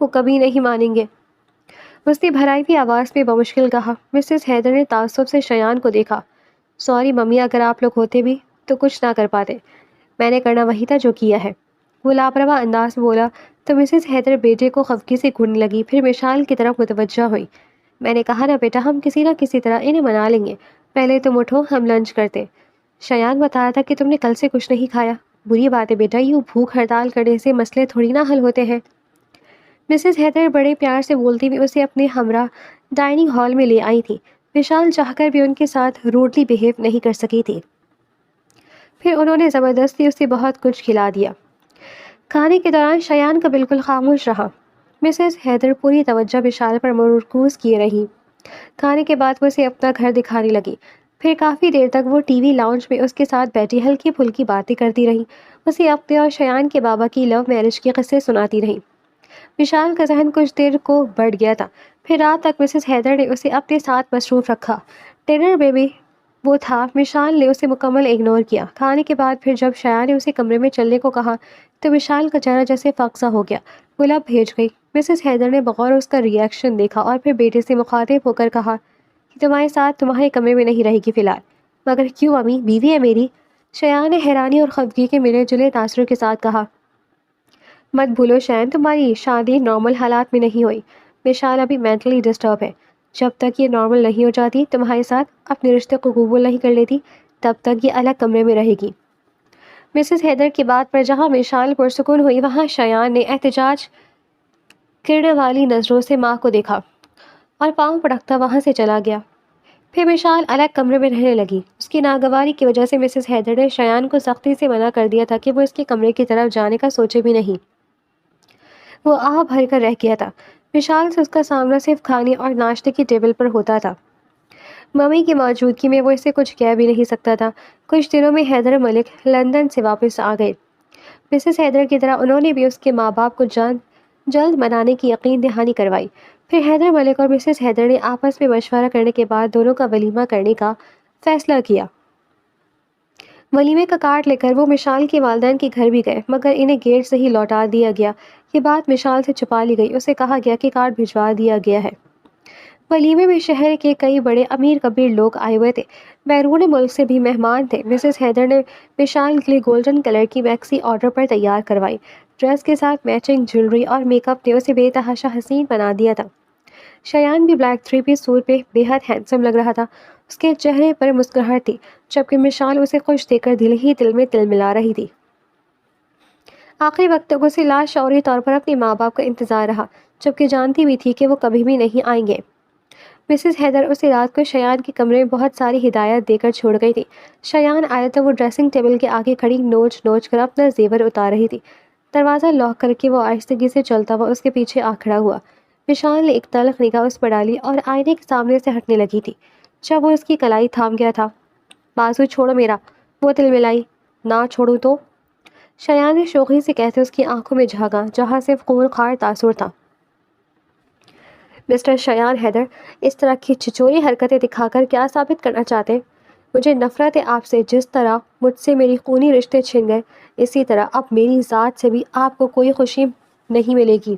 وہ کبھی نہیں مانیں گے، اس نے بھرائی ہوئی آواز میں بمشکل کہا۔ مسز حیدر نے تعصب سے شایان کو دیکھا۔ سوری ممی، اگر آپ لوگ ہوتے بھی تو کچھ نہ کر پاتے، میں نے کرنا وہی تھا جو کیا ہے، وہ لاپرواہ انداز میں بولا تو مسز حیدر بیٹے کو خفگی سے گھورنے لگی، پھر مشال کی طرف متوجہ ہوئی۔ میں نے کہا نا بیٹا، ہم کسی نہ کسی طرح انہیں منا لیں گے، پہلے تم اٹھو، ہم لنچ کرتے۔ شایان بتا رہا تھا کہ تم نے کل سے کچھ نہیں کھایا، بری بات ہے بیٹا، یوں بھوک ہڑتال کرنے سے مسئلے تھوڑی نہ حل ہوتے ہیں۔ مسز حیدر بڑے پیار سے بولتی ہوئی اسے اپنے ہمراہ ڈائننگ ہال میں لے آئی تھی۔ وشال چاہ کر بھی ان کے ساتھ روڈلی بیہیو نہیں کر سکی تھی، پھر انہوں نے زبردستی اسے بہت کچھ کھلا دیا۔ کھانے کے دوران شایان کا بالکل خاموش رہا۔ مسز حیدر پوری توجہ وشال پر مرکوز کیے رہی۔ کھانے کے بعد وہ اسے اپنا گھر دکھانے لگی، پھر کافی دیر تک وہ ٹی وی لاؤنج میں اس کے ساتھ بیٹھی ہلکی پھلکی باتیں کرتی رہی، اسے اپنے اور شایان کے بابا کی لو میرج کے قصے سناتی رہی۔ وشال کا ذہن کچھ دیر کو بڑھ گیا تھا، پھر رات تک مسز حیدر نے اسے اپنے ساتھ مصروف رکھا۔ ڈنر میں بھی وہ تھا، وشال نے اسے مکمل اگنور کیا۔ کھانے کے بعد پھر جب شایان نے اسے کمرے میں چلنے کو کہا تو وشال کا چہرہ جیسے فاقہ ہو گیا، وہ لب بھیج گئی۔ مسز حیدر نے بغور اس کا ری ایکشن دیکھا اور پھر بیٹے سے مخاطب ہو کر کہا کہ تمہارے ساتھ تمہارے کمرے میں نہیں رہے گی فی الحال۔ مگر کیوں امی، بیوی ہے میری؟ شایان نے حیرانی اور خفگی کے ملے جلے تاثر کے ساتھ کہا۔ مت بھولو شایان، تمہاری شادی نارمل حالات میں نہیں ہوئی، وشال ابھی مینٹلی ڈسٹرب ہے، جب تک یہ نارمل نہیں ہو جاتی، تمہارے ساتھ اپنے رشتے کو قبول نہیں کر لیتی، تب تک یہ الگ کمرے میں رہے گی۔ مسز حیدر کی بات پر جہاں وشال پرسکون ہوئی، وہاں شایان نے احتجاج کرنے والی نظروں سے ماں کو دیکھا اور پاؤں پٹکتا وہاں سے چلا گیا۔ پھر وشال الگ کمرے میں رہنے لگی۔ اس کی ناگواری کی وجہ سے مسز حیدر نے شایان کو سختی سے منع کر دیا تھا کہ وہ اس کے کمرے کی طرف جانے کا سوچے بھی نہیں۔ وہ آہ بھر کر رہ گیا تھا۔ وشال سے اس کا سامنا صرف کھانے اور ناشتے کی ٹیبل پر ہوتا تھا، ممی کی موجودگی میں وہ اسے کچھ کہہ بھی نہیں سکتا تھا۔ کچھ دنوں میں حیدر ملک لندن سے واپس آ گئے۔ مسز حیدر کی طرح انہوں نے بھی اس کے ماں باپ کو جلد منانے کی یقین دہانی کروائی۔ پھر حیدر ملک اور مسز حیدر نے آپس میں مشورہ کرنے کے بعد دونوں کا ولیمہ کرنے کا فیصلہ کیا۔ ولیمے کا کارڈ لے کر وہ مشال کے والدین کے گھر بھی گئے، مگر انہیں گیٹ سے ہی لوٹا دیا گیا۔ یہ بات مشال سے چھپا لی گئی، اسے کہا گیا کہ کارڈ بھجوا دیا گیا ہے۔ ولیمے میں شہر کے کئی بڑے امیر کبیر لوگ آئے ہوئے تھے، بیرون ملک سے بھی مہمان تھے۔ مسز حیدر نے وشال کے لیے گولڈن کلر کی میکسی آرڈر پر تیار کروائی۔ ڈریس کے ساتھ میچنگ جیولری اور میک اپ نے اسے بے تحاشا حسین بنا دیا تھا۔ شایان بھی بلیک 3 پیس سوٹ میں بے حد ہینڈسم لگ رہا تھا، اس کے چہرے پر مسکراہٹ تھی، جبکہ مشال اسے خوش دیکھ کر دل ہی دل میں تل ملا رہی تھی۔ آخری وقت تک اسے لاشعوری طور پر اپنے ماں باپ کا انتظار رہا، جبکہ جانتی بھی تھی کہ وہ کبھی بھی نہیں آئیں گے۔ مسز حیدر اسے رات کو شایان کے کمرے میں بہت ساری ہدایات دے کر چھوڑ گئی تھی۔ شایان آیا تو وہ ڈریسنگ ٹیبل کے آگے کھڑی نوچ نوچ کر اپنا زیور اتار رہی تھی۔ دروازہ لاک کر کے وہ آہستگی سے چلتا ہوا اس کے پیچھے آ کھڑا ہوا۔ وشال نے ایک تلخ نگاہ اس پر ڈالی اور آئینے کے سامنے سے ہٹنے لگی تھی جب وہ اس کی کلائی تھام گیا تھا۔ بازو چھوڑو میرا، وہ تل ملائی۔ نہ چھوڑوں تو؟ شایان نے شوخی سے کہتے اس کی آنکھوں میں جھانکا، جہاں صرف خون خوار تاثر تھا۔ مسٹر شایان حیدر، اس طرح کی چھچوری حرکتیں دکھا کر کیا ثابت کرنا چاہتے ہیں؟ مجھے نفرت ہے آپ سے۔ جس طرح مجھ سے میری خونی رشتے چھن گئے، اسی طرح اب میری ذات سے بھی آپ کو کوئی خوشی نہیں ملے گی۔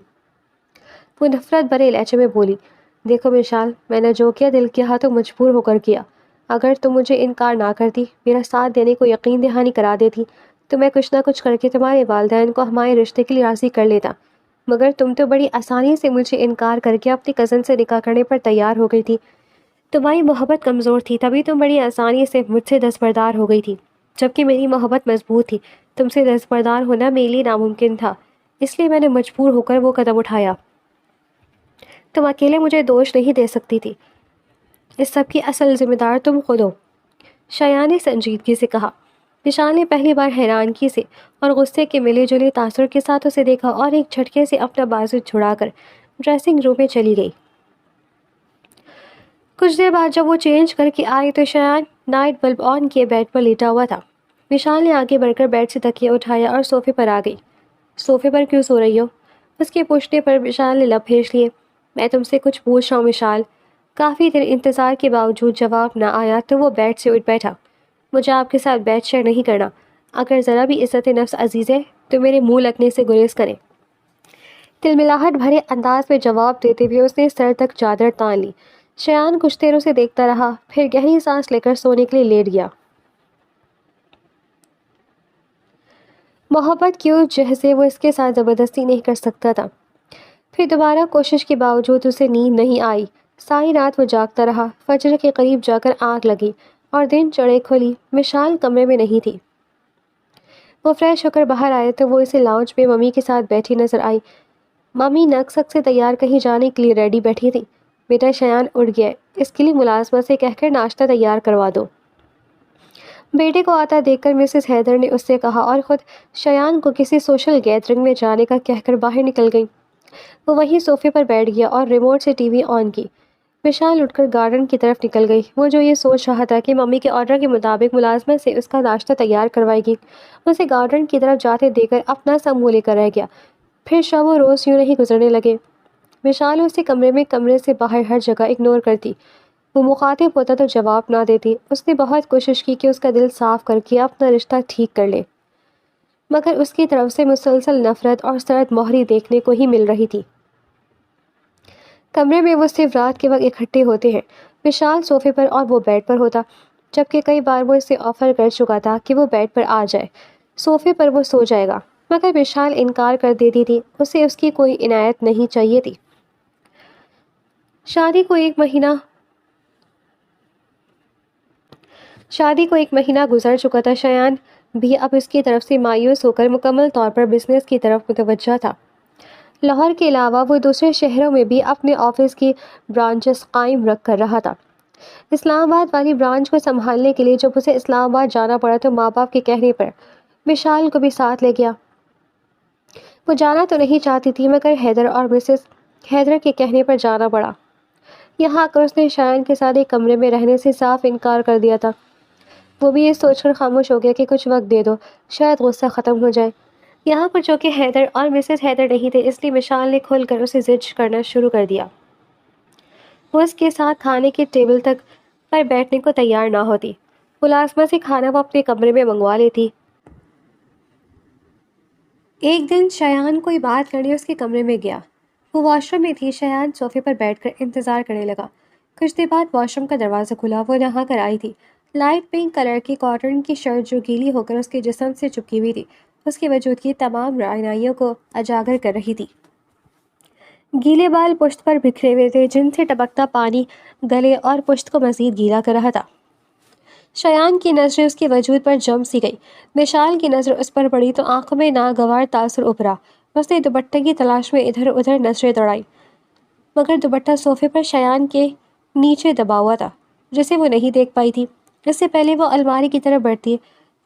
وہ نفرت بھرے لہجے میں بولی، دیکھو وشال، میں نے جو کیا دل کیا تو مجبور ہو کر کیا۔ اگر تم مجھے انکار نہ کرتی، میرا ساتھ دینے کو یقین دہانی کرا دیتی، تو میں کچھ نہ کچھ کر کے تمہارے والدین کو ہمارے رشتے کے لیے راضی کر لیتا۔ مگر تم تو بڑی آسانی سے مجھے انکار کر کے اپنی کزن سے نکاح کرنے پر تیار ہو گئی تھی۔ تمہاری محبت کمزور تھی، تبھی تم بڑی آسانی سے مجھ سے دستبردار ہو گئی تھی، جبکہ میری محبت مضبوط تھی۔ تم سے دستبردار ہونا میرے لیے ناممکن تھا، اس لیے میں نے مجبور ہو کر وہ قدم اٹھایا۔ تم اکیلے مجھے دوش نہیں دے سکتی تھی، اس سب کی اصل ذمہ دار تم خود ہو، شایان نے سنجیدگی سے کہا۔ وشال نے پہلی بار حیرانگی سے اور غصے کے ملے جلے تاثر کے ساتھ اسے دیکھا اور ایک جھٹکے سے اپنا بازو چھڑا کر ڈریسنگ روم میں چلی گئی۔ کچھ دیر بعد جب وہ چینج کر کے آئی تو شایان نائٹ بلب آن کیے بیڈ پر لیٹا ہوا تھا۔ وشال نے آگے بڑھ کر بیڈ سے تکیہ اٹھایا اور صوفے پر آ گئی۔ صوفے پر کیوں سو رہی ہو؟ اس کے پوچھنے پر وشال نے لب بھیج لیے۔ میں تم سے کچھ پوچھ رہا ہوں وشال۔ کافی دیر انتظار کے باوجود جواب نہ آیا تو وہ بیڈ سے اٹھ بیٹھا۔ مجھے آپ کے ساتھ بیڈ شیئر نہیں کرنا، اگر ذرا بھی عزت نفس عزیز ہے تو میرے منہ لگنے سے گریز کریں۔ تلملاہٹ بھرے انداز میں جواب دیتے ہوئے اس نے سر تک چادر تان لی۔ شایان کچھ دیر اسے دیکھتا رہا، پھر گہری سانس لے کر سونے کے لیے لیٹ گیا۔ محبت کی اس جہد سے وہ اس کے ساتھ زبردستی نہیں کر سکتا تھا۔ پھر دوبارہ کوشش کے باوجود اسے نیند نہیں آئی۔ ساری رات وہ جاگتا رہا۔ فجر کے قریب جا کر آنکھ لگی اور دن چڑھے کھلی۔ مشال کمرے میں نہیں تھی۔ وہ فریش ہو کر باہر آئے تو وہ اسے لاؤنج میں ممی کے ساتھ بیٹھی نظر آئی۔ ممی نقصق سے تیار کہیں جانے کے لیے ریڈی بیٹھی تھی۔ بیٹا شایان اٹھ گیا، اس کے لیے ملازمہ سے کہہ کر ناشتہ تیار کروا دو۔ بیٹے کو آتا دیکھ کر مسز حیدر نے اس سے کہا اور خود شایان کو کسی سوشل گیدرنگ میں جانے کا کہہ کر باہر نکل گئی۔ وہ وہیں صوفے پر بیٹھ گیا اور ریموٹ سے ٹی وی آن کی۔ وشال اٹھ کر گارڈن کی طرف نکل گئی۔ وہ جو یہ سوچ رہا تھا کہ ممی کے آرڈر کے مطابق ملازمہ سے اس کا ناشتہ تیار کروائے گی، اسے گارڈن کی طرف جاتے دیکھ کر اپنا سا منہ لے کر رہ گیا۔ پھر شب و روز یوں نہیں گزرنے لگے۔ وشال اسے کمرے میں کمرے سے باہر ہر جگہ اگنور کرتی۔ وہ مخاطب ہوتا تو جواب نہ دیتی۔ اس نے بہت کوشش کی کہ اس کا دل صاف کر کے اپنا رشتہ ٹھیک کر لے، مگر اس کی طرف سے مسلسل نفرت اور سرد مہری دیکھنے کو ہی مل رہی تھی۔ کمرے میں وہ صرف رات کے وقت اکٹھے ہوتے ہیں، وشال صوفے پر اور وہ بیڈ پر ہوتا، جبکہ کئی بار وہ اسے آفر کر چکا تھا کہ وہ بیڈ پر آ جائے، صوفے پر وہ سو جائے گا، مگر وشال انکار کر دیتی تھی۔ اسے اس کی کوئی عنایت نہیں چاہیے تھی۔ شادی کو ایک مہینہ گزر چکا تھا۔ شایان بھی اب اس کی طرف سے مایوس ہو کر مکمل طور پر بزنس کی طرف متوجہ تھا۔ لاہور کے علاوہ وہ دوسرے شہروں میں بھی اپنے آفس کی برانچز قائم رکھ کر رہا تھا۔ اسلام آباد والی برانچ کو سنبھالنے کے لیے جب اسے اسلام آباد جانا پڑا تو ماں باپ کے کہنے پر وشال کو بھی ساتھ لے گیا۔ وہ جانا تو نہیں چاہتی تھی، مگر حیدر اور مسز حیدر کے کہنے پر جانا پڑا۔ یہاں آ کر اس نے شایان کے ساتھ ایک کمرے میں رہنے سے صاف انکار کر دیا تھا۔ وہ بھی یہ سوچ کر خاموش ہو گیا کہ کچھ وقت دے دو، شاید غصہ ختم ہو جائے۔ یہاں پر جو کہ حیدر اور مسز حیدر نہیں تھے، اس لیے وشال نے کھل کر اسے زج کرنا شروع کر دیا۔ وہ اس کے ساتھ کھانے کے ٹیبل تک پر بیٹھنے کو تیار نہ ہوتی۔ ملازمہ سے کھانا وہ اپنے کمرے میں منگوا لیتی۔ ایک دن شایان کوئی بات کرنے اس کے کمرے میں گیا۔ وہ واش روم میں تھی۔ شایان صوفے پر بیٹھ کر انتظار کرنے لگا۔ کچھ دیر بعد واش روم کا دروازہ کھلا۔ وہ نہا کر آئی تھی۔ لائٹ پنک کلر کی کاٹن کی شرٹ جو گیلی ہو کر اس کے جسم سے چپکی ہوئی تھی، اس کے وجود کی تمام رعنائیوں کو اجاگر کر رہی تھی۔ گیلے بال پشت پر بکھرے ہوئے تھے، جن سے ٹپکتا پانی گلے اور پشت کو مزید گیلا کر رہا تھا۔ شایان کی نظریں اس کے وجود پر جم سی گئی۔ وشال کی نظر اس پر پڑی تو آنکھوں میں ناگوار تاثر ابھرا۔ اس نے دوپٹے کی تلاش میں ادھر ادھر نظریں دوڑائیں، مگر دوپٹہ صوفے پر شایان کے نیچے دبا ہوا تھا، جسے وہ نہیں دیکھ پائی تھی۔ اس سے پہلے وہ الماری کی طرف بڑھتی،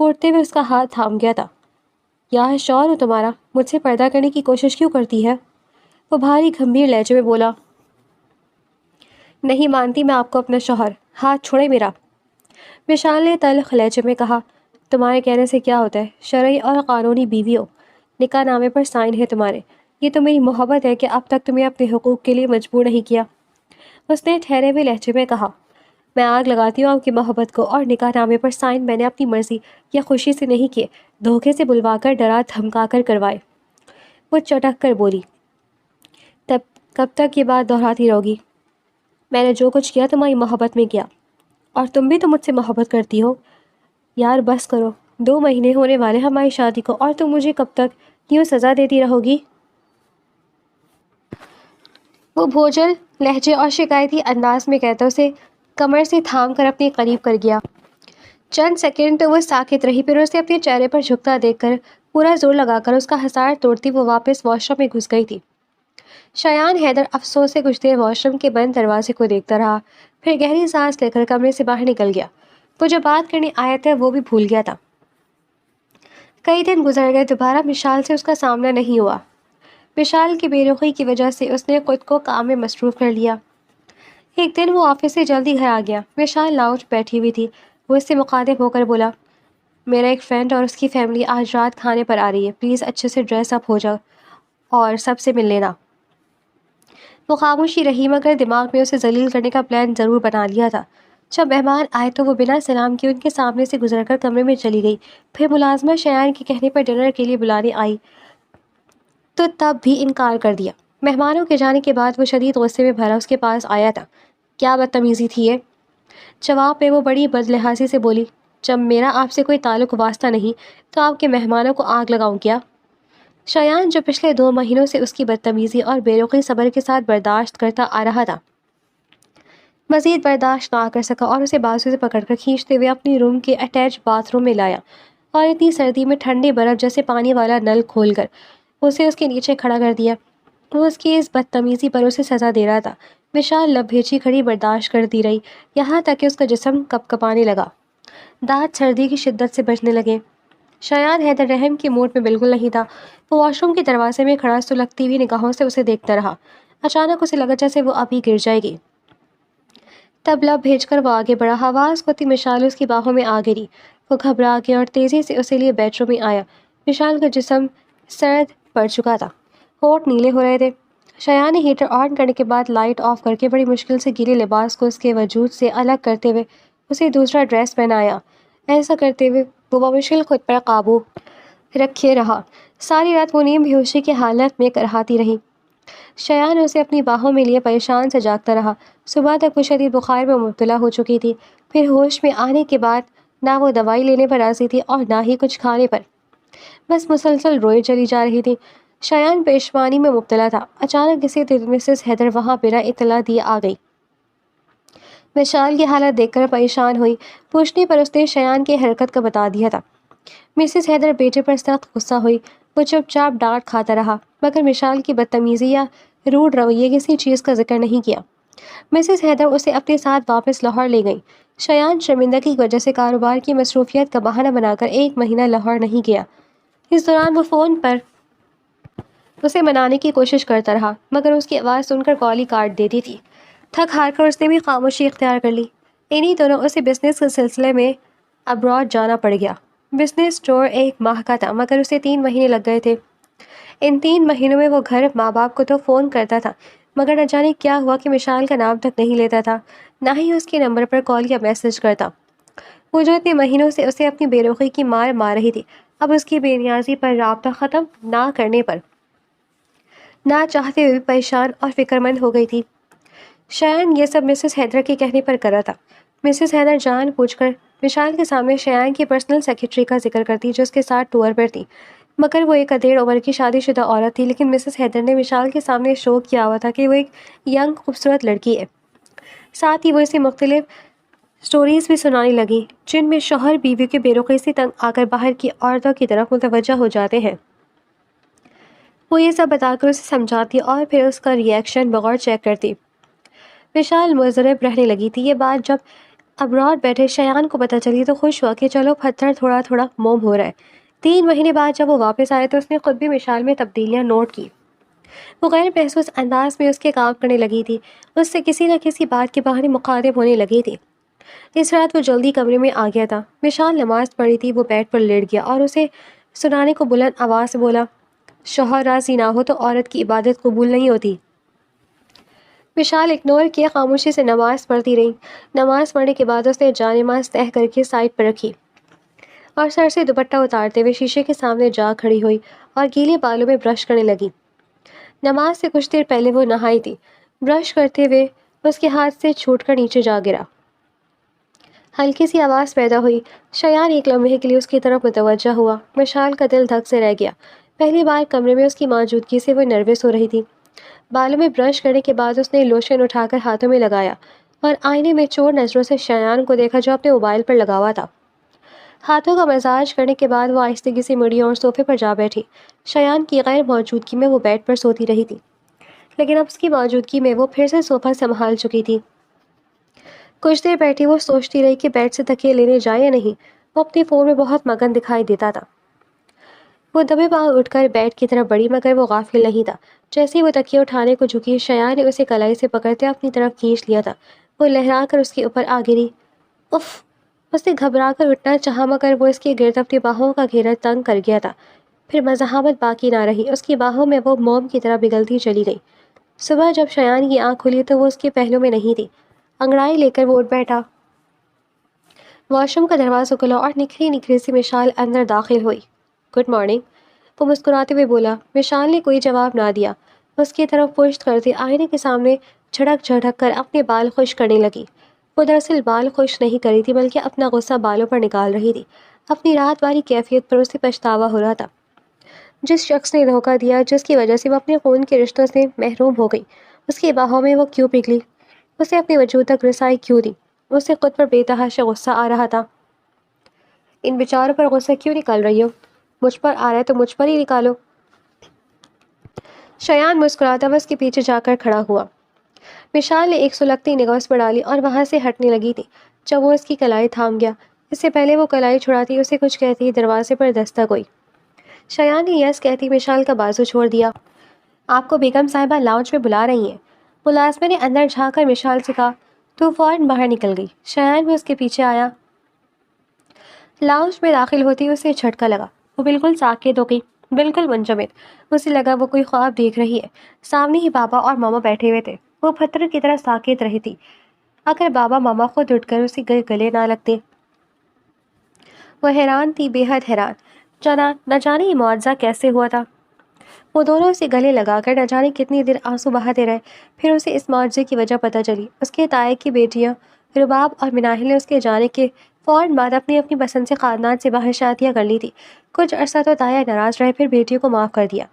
اٹھتے ہوئے اس کا ہاتھ تھام گیا تھا۔ یا شوہر ہوں تمہارا، مجھ سے پردہ کرنے کی کوشش کیوں کرتی ہے؟ وہ بھاری گھمبیر لہجے میں بولا۔ نہیں مانتی میں آپ کو اپنا شوہر، ہاتھ چھوڑے میرا۔ وشال نے تلخ لہجے میں کہا، تمہارے کہنے سے کیا ہوتا ہے؟ شرعی اور قانونی بیوی ہو، نکاح نامے پر سائن ہے تمہارے۔ یہ تو میری محبت ہے کہ اب تک تمہیں اپنے حقوق کے لیے مجبور نہیں کیا۔ اس نے ٹھہرے ہوئے لہجے میں کہا، میں آگ لگاتی ہوں آپ کی محبت کو، اور نکاح نامے پر سائن میں نے اپنی مرضی یا خوشی سے نہیں کیے، دھوکے سے بلوا کر ڈرا دھمکا کر کروائے۔ وہ چٹک کر بولی، تب کب تک یہ بات دہراتی رہو گی؟ میں نے جو کچھ کیا تمہاری محبت میں کیا، اور تم بھی تو مجھ سے محبت کرتی ہو۔ یار بس کرو، 2 مہینے ہونے والے ہماری شادی کو، اور تم مجھے کب تک یوں سزا دیتی رہو گی؟ وہ بھوجل لہجے اور شکایتی انداز میں کہتا اسے کمر سے تھام کر اپنے قریب کر گیا۔ چند سیکنڈ تو وہ ساکت رہی، پھر اسے اپنے چہرے پر جھکتا دیکھ کر پورا زور لگا کر اس کا حصار توڑتی وہ واپس واش روم میں گھس گئی تھی۔ شایان حیدر افسوس سے کچھ دیر واش روم کے بند دروازے کو دیکھتا رہا، پھر گہری سانس لے کر کمرے سے باہر نکل گیا۔ وہ جو بات کرنے آیا تھا وہ بھی بھول گیا تھا۔ کئی دن گزر گئے، دوبارہ وشال سے اس کا سامنا نہیں ہوا۔ وشال کی بے رخی کی وجہ سے اس نے خود کو کام میں مصروف کر لیا۔ ایک دن وہ آفس سے جلدی گھر آ گیا۔ وشال لاؤنج بیٹھی ہوئی تھی۔ وہ اس سے مخاطب ہو کر بولا، میرا ایک فرینڈ اور اس کی فیملی آج رات کھانے پر آ رہی ہے، پلیز اچھے سے ڈریس اپ ہو جاؤ اور سب سے مل لینا۔ وہ خاموشی رہی، مگر دماغ میں اسے ذلیل کرنے کا پلان ضرور بنا لیا تھا۔ جب مہمان آئے تو وہ بنا سلام کیے ان کے سامنے سے گزر کر کمرے میں چلی گئی۔ پھر ملازمہ شایان کے کہنے پر ڈنر کے لیے بلانے آئی۔ تو تب بھی انکار کر دیا۔ مہمانوں کے جانے کے بعد وہ شدید غصے میں بھرا اس کے پاس آیا تھا۔ کیا بدتمیزی تھی یہ؟ جواب میں وہ بڑی بدلحاظی سے بولی، جب میرا آپ سے کوئی تعلق واسطہ نہیں تو آپ کے مہمانوں کو آگ لگاؤں کیا؟ شایان جو پچھلے 2 مہینوں سے اس کی بدتمیزی اور بے رخی صبر کے ساتھ برداشت کرتا آ رہا تھا، مزید برداشت نہ کر سکا اور اسے بازو سے پکڑ کر کھینچتے ہوئے اپنی روم کے اٹیچ باتھ روم میں لایا اور اتنی سردی میں ٹھنڈے برف جیسے پانی والا نل کھول کر اسے اس کے نیچے کھڑا کر دیا۔ وہ اس کی اس بدتمیزی پر اسے سزا دے رہا تھا۔ وشال لب بھیجی کھڑی برداشت کرتی رہی، یہاں تک کہ اس کا جسم کپ کپانے لگا، دانت سردی کی شدت سے بجنے لگے۔ شایان حیدر رحم کے موڈ میں بالکل نہیں تھا۔ وہ واش روم کے دروازے میں کھڑا سلگتی ہوئی نگاہوں سے اسے دیکھتا رہا۔ اچانک اسے لگا جیسے وہ ابھی گر جائے گی۔ تب لب بھیج کر وہ آگے بڑھا، آواز ہوتی مشال اس کی باہوں میں آ گری۔ وہ گھبرا گیا اور تیزی سے اسے لیے بیڈ روم میں آیا۔ مشال کا جسم سرد پڑ چکا تھا، ہونٹ نیلے ہو رہے تھے۔ شایان نے ہیٹر آن کرنے کے بعد لائٹ آف کر کے بڑی مشکل سے گیلے لباس کو اس کے وجود سے الگ کرتے ہوئے اسے دوسرا ڈریس پہنایا۔ ایسا کرتے ہوئے وہ بمشکل خود پر قابو رکھے رہا۔ ساری رات وہ نیم بیہوشی کی حالت میں کرہاتی رہی۔ شایان اسے اپنی باہوں میں لیے پریشان سے جاگتا رہا۔ صبح تک وہ شدید بخار میں مبتلا ہو چکی تھی۔ پھر ہوش میں آنے کے بعد نہ وہ دوائی لینے پر راضی تھی اور نہ ہی کچھ کھانے پر، بس مسلسل روئے چلی جا رہی تھی۔ شایان پریشانی میں مبتلا تھا۔ اچانک کسی دن مسز حیدر وہاں بنا اطلاع دیے آ گئی۔ وشال کی حالت دیکھ کر پریشان ہوئی۔ پوچھنے پر اس نے شایان کی حرکت کا بتا دیا تھا۔ مسز حیدر بیٹے پر سخت غصہ ہوئی۔ وہ چپ چاپ ڈانٹ کھاتا رہا مگر وشال کی بدتمیزی یا روڈ رویے کسی چیز کا ذکر نہیں کیا۔ مسز حیدر اسے اپنے ساتھ واپس لاہور لے گئیں۔ شایان شرمندگی کی وجہ سے کاروبار کی مصروفیت کا بہانہ بنا کر 1 مہینہ لاہور نہیں گیا۔ اس دوران وہ فون پر اسے منانے کی کوشش کرتا رہا مگر اس کی آواز سن کر کال ہی کاٹ دیتی تھی۔ تھک ہار کر اس نے بھی خاموشی اختیار کر لی۔ انہی دونوں اسے بزنس کے سلسلے میں ابراڈ جانا پڑ گیا۔ بزنس ٹور 1 ماہ کا تھا مگر اسے 3 مہینے لگ گئے تھے۔ ان 3 مہینوں میں وہ گھر ماں باپ کو تو فون کرتا تھا مگر نہ جانے کیا ہوا کہ مشال کا نام تک نہیں لیتا تھا، نہ ہی اس کے نمبر پر کال یا میسج کرتا۔ وہ جو اتنے مہینوں سے اسے اپنی بے رخی کی مار مار رہی تھی، اب اس کی بے نیازی پر رابطہ ختم نہ کرنے پر نہ چاہتے ہوئے بھی پریشان اور فکر مند ہو گئی تھی۔ شایان یہ سب مسز حیدر کے کہنے پر کرا تھا۔ مسز حیدر جان پوچھ کر وشال کے سامنے شایان کی پرسنل سیکرٹری کا ذکر کرتی جو اس کے ساتھ ٹور پر تھی، مگر وہ ایک ادھیڑ عمر کی شادی شدہ عورت تھی۔ لیکن مسز حیدر نے وشال کے سامنے شو کیا ہوا تھا کہ وہ ایک ینگ خوبصورت لڑکی ہے۔ ساتھ ہی وہ اسے مختلف سٹوریز بھی سنانے لگی جن میں شوہر بیوی کے بے رخی سے تنگ آ کر باہر کی عورتوں کی طرف متوجہ ہو جاتے ہیں۔ وہ یہ سب بتا کر اسے سمجھاتی اور پھر اس کا ری ایکشن بغور چیک کرتی۔ وشال مضطرب رہنے لگی تھی۔ یہ بات جب ابراڈ بیٹھے شایان کو پتہ چلی تو خوش ہوا کہ چلو پتھر تھوڑا تھوڑا موم ہو رہا ہے۔ 3 مہینے بعد جب وہ واپس آئے تو اس نے خود بھی وشال میں تبدیلیاں نوٹ کی۔ وہ غیر محسوس انداز میں اس کے کام کرنے لگی تھی، اس سے کسی نہ کسی بات کے بہانے مخاطب ہونے لگی تھی۔ اس رات وہ جلدی کمرے میں آ گیا تھا۔ وشال نماز پڑھی تھی۔ وہ بیڈ پر لیٹ گیا اور اسے سنانے کو بلند آواز سے بولا، شوہر راضی نہ ہو تو عورت کی عبادت قبول نہیں ہوتی۔ وشال اگنور کیے خاموشی سے نماز پڑھتی رہی۔ نماز پڑھنے کے بعد اس نے جانماز تہہ کر کے سائڈ پر رکھی اور سر سے دوپٹہ اتارتے ہوئے شیشے کے سامنے جا کھڑی ہوئی اور گیلے بالوں میں برش کرنے لگی۔ نماز سے کچھ دیر پہلے وہ نہائی تھی۔ برش کرتے ہوئے اس کے ہاتھ سے چھوٹ کر نیچے جا گرا۔ ہلکی سی آواز پیدا ہوئی۔ شایان ایک لمحے کے لیے اس کی طرف متوجہ ہوا۔ وشال کا دل دھک سے رہ گیا۔ پہلی بار کمرے میں اس کی موجودگی سے وہ نروس ہو رہی تھی۔ بالوں میں برش کرنے کے بعد اس نے لوشن اٹھا کر ہاتھوں میں لگایا اور آئینے میں چور نظروں سے شایان کو دیکھا جو اپنے موبائل پر لگا ہوا تھا۔ ہاتھوں کا مساج کرنے کے بعد وہ آہستگی سے مڑی اور صوفے پر جا بیٹھی۔ شایان کی غیر موجودگی میں وہ بیڈ پر سوتی رہی تھی، لیکن اب اس کی موجودگی میں وہ پھر سے صوفہ سنبھال چکی تھی۔ کچھ دیر بیٹھی وہ سوچتی رہی کہ بیڈ سے تکیے لینے جائے یا نہیں۔ وہ اپنے فون میں بہت مگن دکھائی دیتا تھا۔ وہ دبے پاؤں اٹھ کر بیڈ کی طرف بڑھی مگر وہ غافل نہیں تھا۔ جیسے ہی وہ تکیے اٹھانے کو جھکی، شایان نے اسے کلائی سے پکڑتے اپنی طرف کھینچ لیا تھا۔ وہ لہرا کر اس کے اوپر آ گری۔ اف! اس نے گھبرا کر اٹھنا چاہا مگر وہ اس کے گرد اپنی باہوں کا گھیرا تنگ کر گیا تھا۔ پھر مزاحمت باقی نہ رہی۔ اس کی باہوں میں وہ موم کی طرح پگھلتی چلی گئی۔ صبح جب شایان کی آنکھ کھلی تو وہ اس کے پہلو میں نہیں تھی۔ انگڑائی لے کر وہ اٹھ بیٹھا۔ واش روم کا دروازہ کھلا اور نکھری نکھری سی مشال اندر داخل ہوئی۔ Good morning. وہ مسکراتے ہوئے بولا۔ مشال نے کوئی جواب نہ دیا، اس کی طرف پشت کرتی آئینے کے سامنے جھڑک جھڑک کر اپنے بال خشک کرنے لگی۔ وہ دراصل بال خشک نہیں کر رہی تھی بلکہ اپنا غصہ بالوں پر نکال رہی تھی۔ اپنی رات والی کیفیت پر اسے پچھتاوا ہو رہا تھا۔ جس شخص نے دھوکہ دیا، جس کی وجہ سے وہ اپنے خون کے رشتوں سے محروم ہو گئی، اس کی باہوں میں وہ کیوں پگھلی؟ اسے اپنے وجود تک رسائی کیوں دی؟ اسے خود پر بے تحاشا غصہ آ رہا تھا۔ ان بیچاروں پر غصہ کیوں نکال رہی ہو؟ مجھ پر آ رہا ہے تو مجھ پر ہی نکالو۔ شایان مسکراتا ہوا اس کے پیچھے جا کر کھڑا ہوا۔ مشال نے ایک سلگتی نگاہ اس پر ڈالی اور وہاں سے ہٹنے لگی تھی جب وہ اس کی کلائی تھام گیا۔ اس سے پہلے وہ کلائی چھڑاتی اسے کچھ کہتی دروازے پر دستک ہوئی۔ شایان نے یس کہتی مشال کا بازو چھوڑ دیا۔ آپ کو بیگم صاحبہ لاؤنج میں بلا رہی ہیں۔ ملازمہ نے اندر جھانک کر مشال سے کہا تو فوراً باہر نکل گئی۔ شایان بھی اس کے پیچھے آیا۔ لاؤنج میں داخل ہوتی اسے جھٹکا لگا۔ وہ بالکل ساکت ہو گئی، بالکل منجمد۔ اسے لگا وہ کوئی خواب دیکھ رہی ہے۔ سامنے ہی بابا اور ماما بیٹھے ہوئے تھے۔ وہ پتھر کی طرح ساکت رہی تھی۔ اگر بابا ماما خود اٹھ کر اسے گلے نہ لگتے۔ وہ حیران تھی، بے حد حیران۔ نہ جانے یہ معجزہ کیسے ہوا تھا۔ وہ دونوں اسے گلے لگا کر نہ جانے کتنی دیر آنسو بہاتے رہے۔ پھر اسے اس معجزے کی وجہ پتہ چلی۔ اس کے تائی کی بیٹیاں رباب اور مناہل نے اس کے جانے کے فوراً بعد اپنی پسند سے خاندان سے باہر شادیاں کر لی تھی۔ کچھ عرصہ تو تایا ناراض رہے، پھر بیٹیوں کو معاف کر دیا۔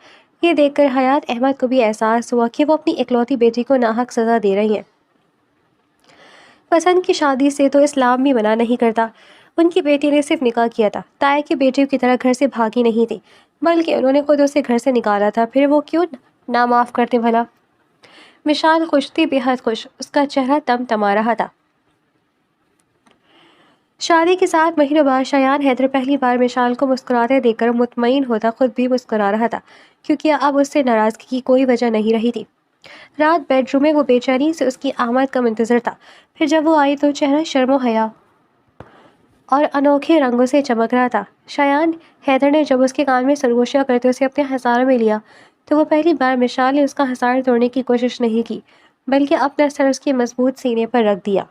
یہ دیکھ کر حیات احمد کو بھی احساس ہوا کہ وہ اپنی اکلوتی بیٹی کو ناحق سزا دے رہی ہیں۔ پسند کی شادی سے تو اسلام بھی منع نہیں کرتا۔ ان کی بیٹی نے صرف نکاح کیا تھا، تایا کی بیٹیوں کی طرح گھر سے بھاگی نہیں تھی، بلکہ انہوں نے خود اسے گھر سے نکالا تھا۔ پھر وہ کیوں نہ معاف کرتے بھلا؟ مشال خوش تھی، بے حد خوش۔ اس کا چہرہ تمتما رہا تھا۔ شادی کے 7 مہینوں بعد شایان حیدر پہلی بار مشال کو مسکراتے دیکھ کر مطمئن ہوتا خود بھی مسکرا رہا تھا، کیونکہ اب اس سے ناراضگی کی کوئی وجہ نہیں رہی تھی۔ رات بیڈ روم میں وہ بے چینی سے اس کی آمد کا منتظر تھا۔ پھر جب وہ آئی تو چہرہ شرم و حیا اور انوکھے رنگوں سے چمک رہا تھا۔ شایان حیدر نے جب اس کے کان میں سرگوشیاں کرتے اسے اپنے ہثاروں میں لیا تو وہ پہلی بار مشال نے اس کا ہثار توڑنے کی کوشش نہیں کی، بلکہ اپنا سر اس کے مضبوط سینے پر رکھ دیا۔